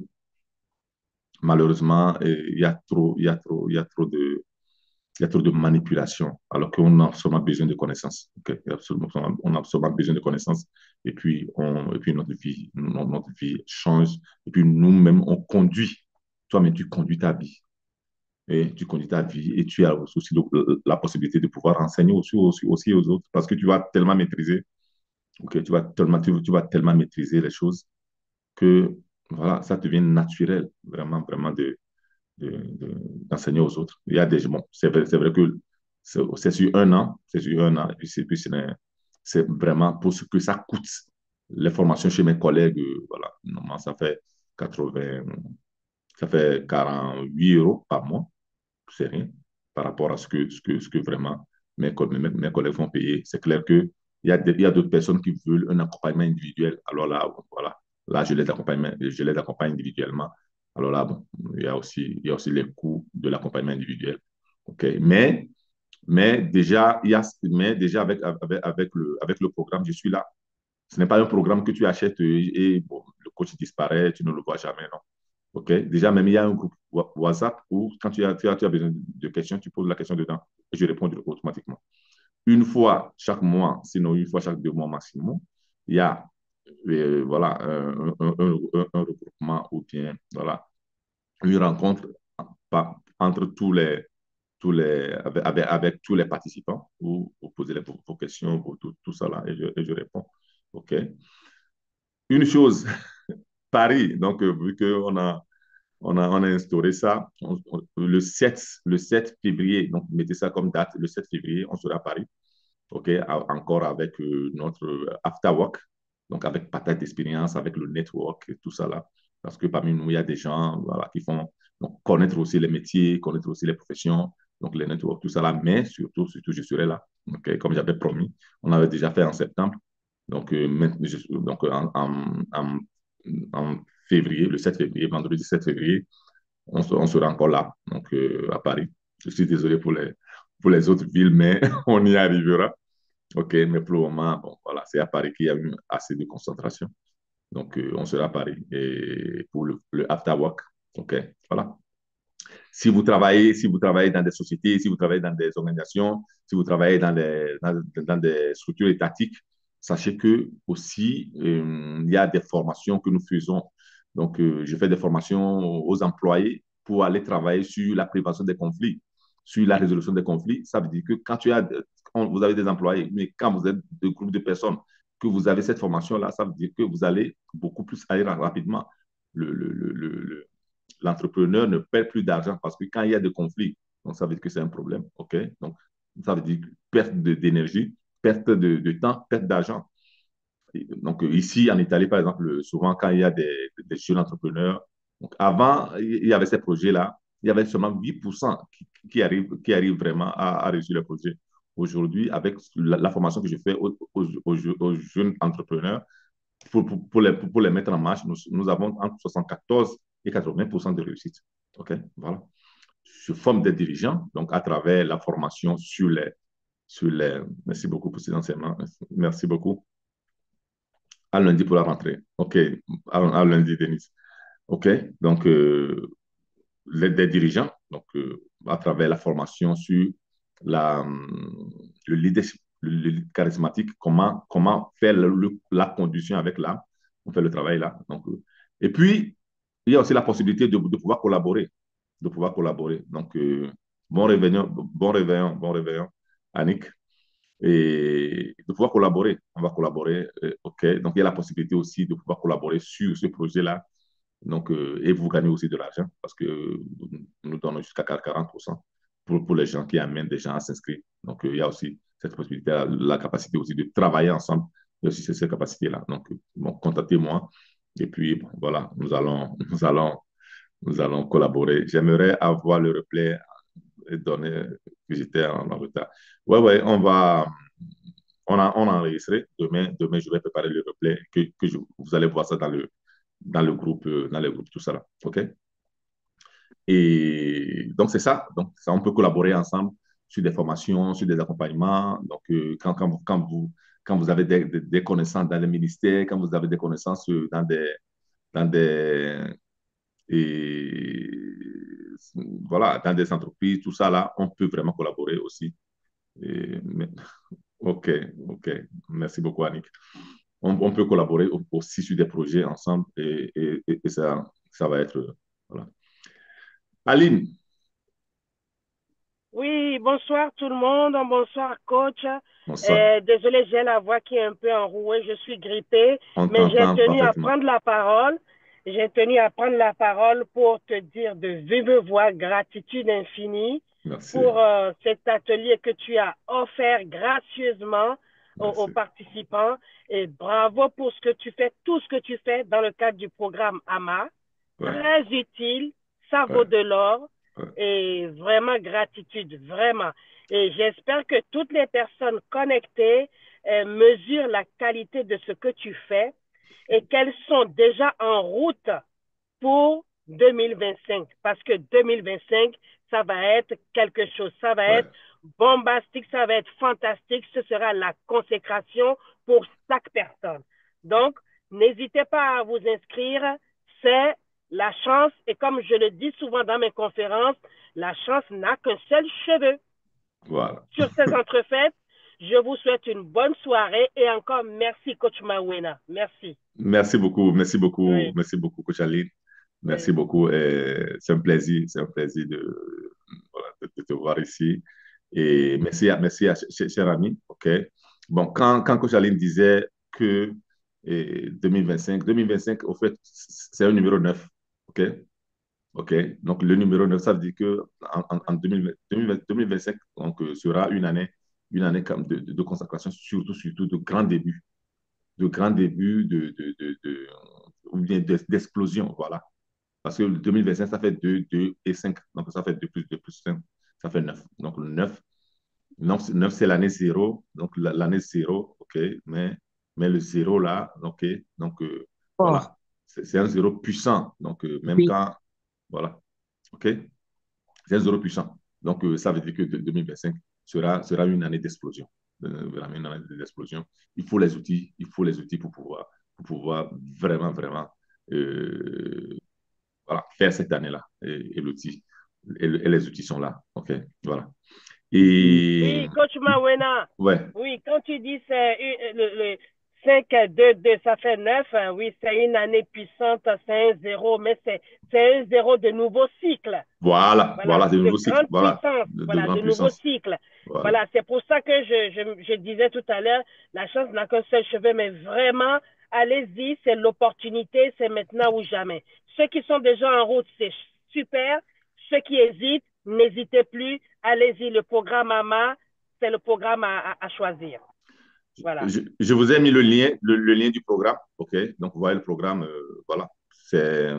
malheureusement, il y a trop de manipulation, alors qu'on a absolument besoin de connaissances. Okay? On a absolument besoin de connaissances. Et puis notre vie change. Et puis nous-mêmes, on conduit. Toi-même, tu conduis ta vie. Et tu conduis ta vie et tu as aussi la possibilité de pouvoir enseigner aussi aux autres parce que tu vas tellement maîtriser, okay? Tu vas tellement maîtriser les choses que voilà, ça devient naturel, vraiment d'enseigner aux autres. Il y a des, bon, c'est vrai que c'est sur un an, c'est sur un an, et puis c'est vraiment pour ce que ça coûte. Les formations chez mes collègues, voilà, normalement, ça fait 80, ça fait 48 € par mois, c'est rien par rapport à ce que vraiment mes collègues vont payer. C'est clair qu'il y a d'autres personnes qui veulent un accompagnement individuel. Alors là, voilà, là, je les accompagne individuellement. Alors là, bon, il y a aussi les coûts de l'accompagnement individuel. OK? Mais déjà, avec le programme, je suis là. Ce n'est pas un programme que tu achètes et bon, le coach disparaît, tu ne le vois jamais, non. OK? Déjà, même il y a un groupe WhatsApp où quand tu as besoin de questions, tu poses la question dedans et je réponds automatiquement. Une fois chaque mois, sinon une fois chaque 2 mois maximum, il y a voilà, un regroupement ou bien voilà, une rencontre entre avec tous les participants où vous posez vos questions, tout ça là, et je réponds. OK? Une chose, Paris, donc vu qu'on a instauré ça, le 7 février, donc mettez ça comme date, le 7 février, on sera à Paris, OK, encore avec notre after work, donc avec partage d'expérience, avec le network et tout ça là, parce que parmi nous, il y a des gens voilà, qui font donc, connaître aussi les métiers, connaître aussi les professions, donc les networks, tout ça là, mais surtout, je serai là, OK, comme j'avais promis, on avait déjà fait en septembre, donc, en février, le 7 février, vendredi 7 février, on sera encore là, donc à Paris. Je suis désolé pour les autres villes, mais on y arrivera. OK, mais pour le moment, bon, voilà, c'est à Paris qu'il y a eu assez de concentration. Donc, on sera à Paris et pour le after work. OK, voilà. Si vous travaillez dans des sociétés, si vous travaillez dans des organisations, si vous travaillez dans des structures étatiques, sachez que aussi, il y a des formations que nous faisons. Donc, je fais des formations aux employés pour aller travailler sur la prévention des conflits, sur la résolution des conflits. Ça veut dire que quand vous avez des employés, mais quand vous êtes de groupes de personnes, que vous avez cette formation-là, ça veut dire que vous allez beaucoup plus aller rapidement. Le, le, le, le, L'entrepreneur ne perd plus d'argent parce que quand il y a des conflits, donc ça veut dire que c'est un problème. OK? Donc, ça veut dire perte d'énergie, perte de temps, perte d'argent. Donc, ici, en Italie, par exemple, souvent, quand il y a des jeunes entrepreneurs, donc avant, il y avait ces projets-là, il y avait seulement 8% qui arrivent vraiment à réussir le projet. Aujourd'hui, avec la formation que je fais aux jeunes entrepreneurs, pour les mettre en marche, nous avons entre 74 et 80% de réussite. OK? Voilà. Je forme des dirigeants, donc à travers la formation sur les. Merci beaucoup pour ces enseignements. Merci beaucoup. À lundi pour la rentrée. OK. À lundi, Denis. OK. Donc, des dirigeants, donc à travers la formation sur le leadership, le charismatique, comment faire la conduction avec l'âme, on fait le travail là. Donc, et puis, il y a aussi la possibilité de pouvoir collaborer, de pouvoir collaborer. Donc, bon réveillon, Annick, et de pouvoir collaborer. On va collaborer, OK. Donc, il y a la possibilité aussi de pouvoir collaborer sur ce projet-là donc, et vous gagnez aussi de l'argent parce que nous donnons jusqu'à 40% pour les gens qui amènent des gens à s'inscrire. Donc, il y a aussi cette possibilité, la capacité aussi de travailler ensemble. Il y a aussi cette capacité-là. Donc, bon, contactez-moi. Et puis, bon, voilà, nous allons collaborer. J'aimerais avoir le replay donné que j'étais en retard. Ouais, ouais, on a enregistré. Demain, je vais préparer le replay vous allez voir ça dans le groupe, tout ça là. OK? Et donc, c'est ça. Donc, ça, on peut collaborer ensemble sur des formations, sur des accompagnements. Donc, quand vous avez des connaissances dans les ministères, quand vous avez des connaissances dans des et voilà, dans des entreprises, tout ça là, on peut vraiment collaborer aussi. OK, OK. Merci beaucoup, Annick. On peut collaborer aussi sur des projets ensemble et ça va être. Voilà. Aline, Oui, bonsoir tout le monde, bonsoir coach. bonsoir. Désolée, j'ai la voix qui est un peu enrouée, je suis grippée, On mais j'ai t'entend tenu à parfaitement. prendre la parole. J'ai tenu à prendre la parole pour te dire de vive voix gratitude infinie Merci. pour cet atelier que tu as offert gracieusement aux participants et bravo pour ce que tu fais, tout ce que tu fais dans le cadre du programme AMA. Ouais, très utile, ça vaut ouais, de l'or ouais. et vraiment gratitude, vraiment. Et j'espère que toutes les personnes connectées mesurent la qualité de ce que tu fais et qu'elles sont déjà en route pour 2025. Parce que 2025, ça va être quelque chose. Ça va Ouais. être bombastique, ça va être fantastique. Ce sera la consécration pour chaque personne. Donc, n'hésitez pas à vous inscrire. C'est la chance. Et comme je le dis souvent dans mes conférences, la chance n'a qu'un seul cheveu. Voilà. Sur ces entrefaites, je vous souhaite une bonne soirée et encore merci, Coach Mawena. Merci. Oui, Merci beaucoup, Coach Aline. Merci oui. beaucoup. C'est un plaisir voilà, de te voir ici. Et merci à cher ami. OK. Bon, quand Coach Aline disait que 2025, au fait, c'est un numéro 9. OK. OK. Donc, le numéro 9, ça veut dire que en 2025 donc, sera une année comme de consacration, surtout de grands débuts ou bien d'explosion, voilà. Parce que le 2025, ça fait 2 et 5. Donc, ça fait 2 plus 5, ça fait 9. Donc, le 9 c'est l'année zéro. Donc, l'année zéro, OK. Mais le zéro là, OK. Donc, Oh, voilà. C'est un zéro puissant. Donc, même oui. quand, voilà. OK. C'est un zéro puissant. Donc, ça veut dire que 2025 sera une année d'explosion. Vraiment une année d'explosion. Il faut les outils pour pouvoir vraiment, vraiment voilà, faire cette année-là. Et l'outil, et les outils sont là. OK, voilà. Et Oui, Coach Mawena. ouais, Oui, quand tu dis c'est le 5-2-2, ça fait 9. Oui, c'est une année puissante, c'est un zéro, mais c'est un zéro de nouveau cycle. Voilà, voilà, de de nouveaux cycles, grande voilà, puissance, de voilà, grande de nouveaux puissance. cycles. Voilà. Voilà, c'est pour ça que je disais tout à l'heure, la chance n'a qu'un seul cheveu, mais vraiment, allez-y, c'est l'opportunité, c'est maintenant ou jamais. Ceux qui sont déjà en route, c'est super. Ceux qui hésitent, n'hésitez plus, allez-y, le programme AMA, c'est le programme à choisir. Voilà. Je vous ai mis le lien du programme. OK, donc vous voyez le programme, voilà. C'est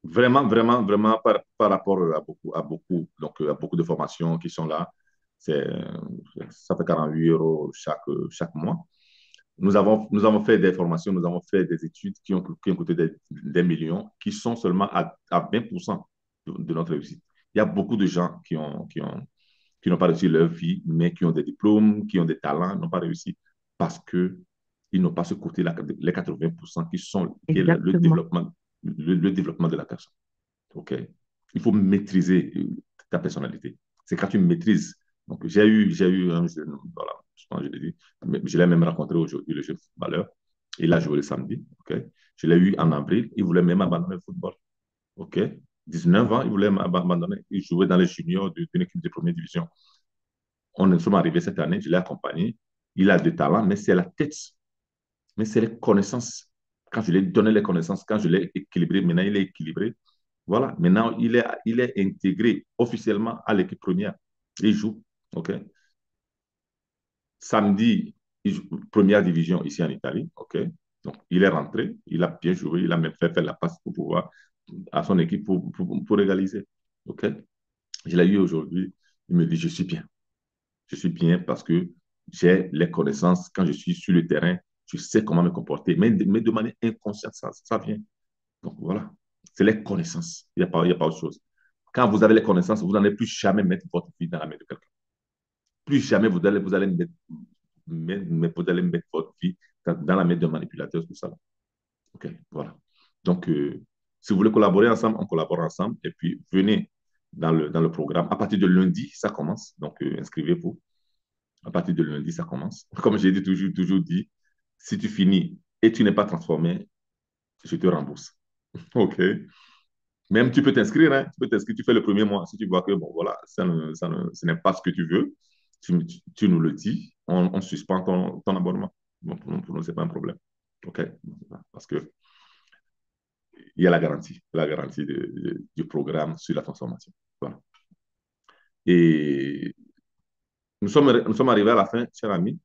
vraiment, vraiment, vraiment par rapport à beaucoup de formations qui sont là. C'est, ça fait 48 euros chaque mois. Nous avons fait des formations, nous avons fait des études qui ont coûté des millions, qui sont seulement à 20% de notre réussite. Il y a beaucoup de gens qui n'ont pas réussi leur vie, mais qui ont des diplômes, qui ont des talents, n'ont pas réussi parce qu'ils n'ont pas ce côté-là, les 80% qui est Exactement. le développement de la personne. OK? Il faut maîtriser ta personnalité. C'est quand tu maîtrises. Donc, j'ai eu un jeune, voilà, je pense que je l'ai dit, mais je l'ai même rencontré aujourd'hui, le jeune footballeur. Il a joué le samedi. OK? Je l'ai eu en avril. Il voulait même abandonner le football. OK? 19 ans, il voulait abandonner. Il jouait dans les juniors d'une équipe de première division. On est sommes arrivés cette année, je l'ai accompagné. Il a des talents, mais c'est la tête, mais c'est les connaissances. Quand je lui ai donné les connaissances, quand je l'ai équilibré, maintenant il est équilibré. Voilà, maintenant il est intégré officiellement à l'équipe première. Il joue, OK? Samedi, il joue première division ici en Italie, OK? Donc il est rentré, il a bien joué, il a même fait la passe pour pouvoir à son équipe pour égaliser, OK? Je l'ai eu aujourd'hui, il me dit je suis bien. Je suis bien parce que j'ai les connaissances. Quand je suis sur le terrain, je sais comment me comporter. Mais de manière inconsciente, ça vient. Donc voilà, c'est les connaissances. Il y a pas autre chose. Quand vous avez les connaissances, vous n'allez plus jamais mettre votre vie dans la main de quelqu'un. Plus jamais vous allez vous allez mettre votre vie dans la main d'un manipulateur, tout ça. OK, voilà. Donc, si vous voulez collaborer ensemble, on collabore ensemble. Et puis, venez dans le programme. À partir de lundi, ça commence. Donc, inscrivez-vous. À partir de lundi, ça commence. Comme j'ai dit, toujours dit, si tu finis et tu n'es pas transformé, je te rembourse. OK? Même tu peux t'inscrire, hein? Tu peux t'inscrire, tu fais le premier mois. Si tu vois que, bon, voilà, ce n'est pas ce que tu veux, tu nous le dis, on suspend ton abonnement. Bon, pour nous, ce n'est pas un problème. OK? Parce que il y a la garantie du programme sur la transformation. Voilà. Et nous sommes arrivés à la fin, cher ami.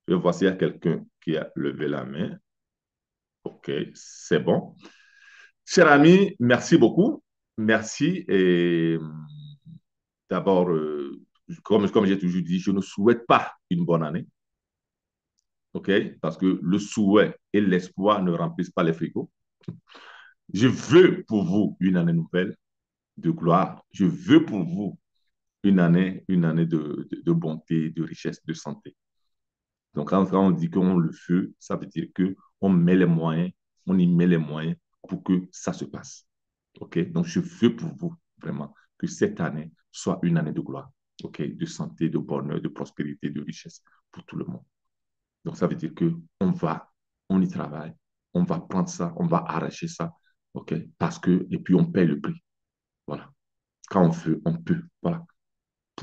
Je vois s'il y a quelqu'un qui a levé la main. OK, c'est bon. Cher ami, merci beaucoup. Merci. Et d'abord, comme j'ai toujours dit, je ne souhaite pas une bonne année. OK? Parce que le souhait et l'espoir ne remplissent pas les frigos. Je veux pour vous une année nouvelle de gloire. Je veux pour vous une année de bonté, de richesse, de santé. Donc, quand on dit qu'on le veut, ça veut dire qu'on met les moyens, on y met les moyens pour que ça se passe. OK? Donc, je veux pour vous vraiment que cette année soit une année de gloire, OK? De santé, de bonheur, de prospérité, de richesse pour tout le monde. Donc, ça veut dire on y travaille, on va prendre ça, on va arracher ça, OK? Parce que, et puis on paye le prix. Voilà. Quand on veut, on peut. Voilà.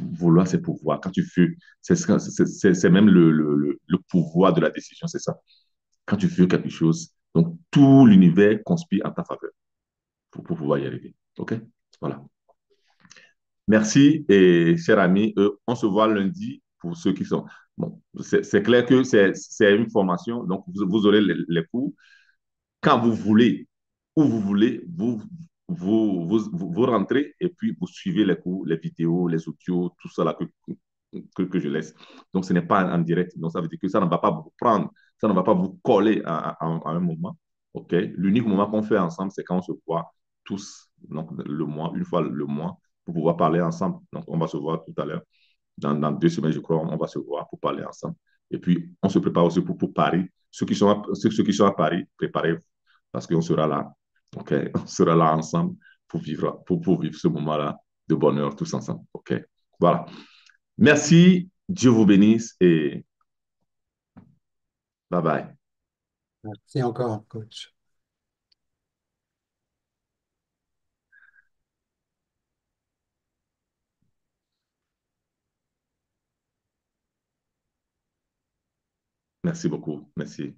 Vouloir, c'est pouvoir. Quand tu veux, c'est même le pouvoir de la décision, c'est ça. Quand tu veux quelque chose, donc tout l'univers conspire en ta faveur pour pouvoir y arriver. OK? Voilà. Merci et chers amis, on se voit lundi pour ceux qui sont. Bon, c'est clair que c'est une formation, donc vous aurez les cours quand vous voulez, où vous voulez, vous rentrez et puis vous suivez les cours, les vidéos, les audios, tout ça là que je laisse. Donc, ce n'est pas en direct. Donc, ça veut dire que ça ne va pas vous prendre, ça ne va pas vous coller à un moment. OK? L'unique moment qu'on fait ensemble, c'est quand on se voit tous, donc le mois, une fois le mois, pour pouvoir parler ensemble. Donc, on va se voir tout à l'heure. Dans 2 semaines, je crois, on va se voir pour parler ensemble. Et puis, on se prépare aussi pour Paris. Ceux qui sont à Paris, préparez-vous parce qu'on sera là. OK? On sera là ensemble pour vivre ce moment-là de bonheur tous ensemble. OK? Voilà. Merci. Dieu vous bénisse et bye bye. Merci encore, coach. Merci beaucoup. Merci.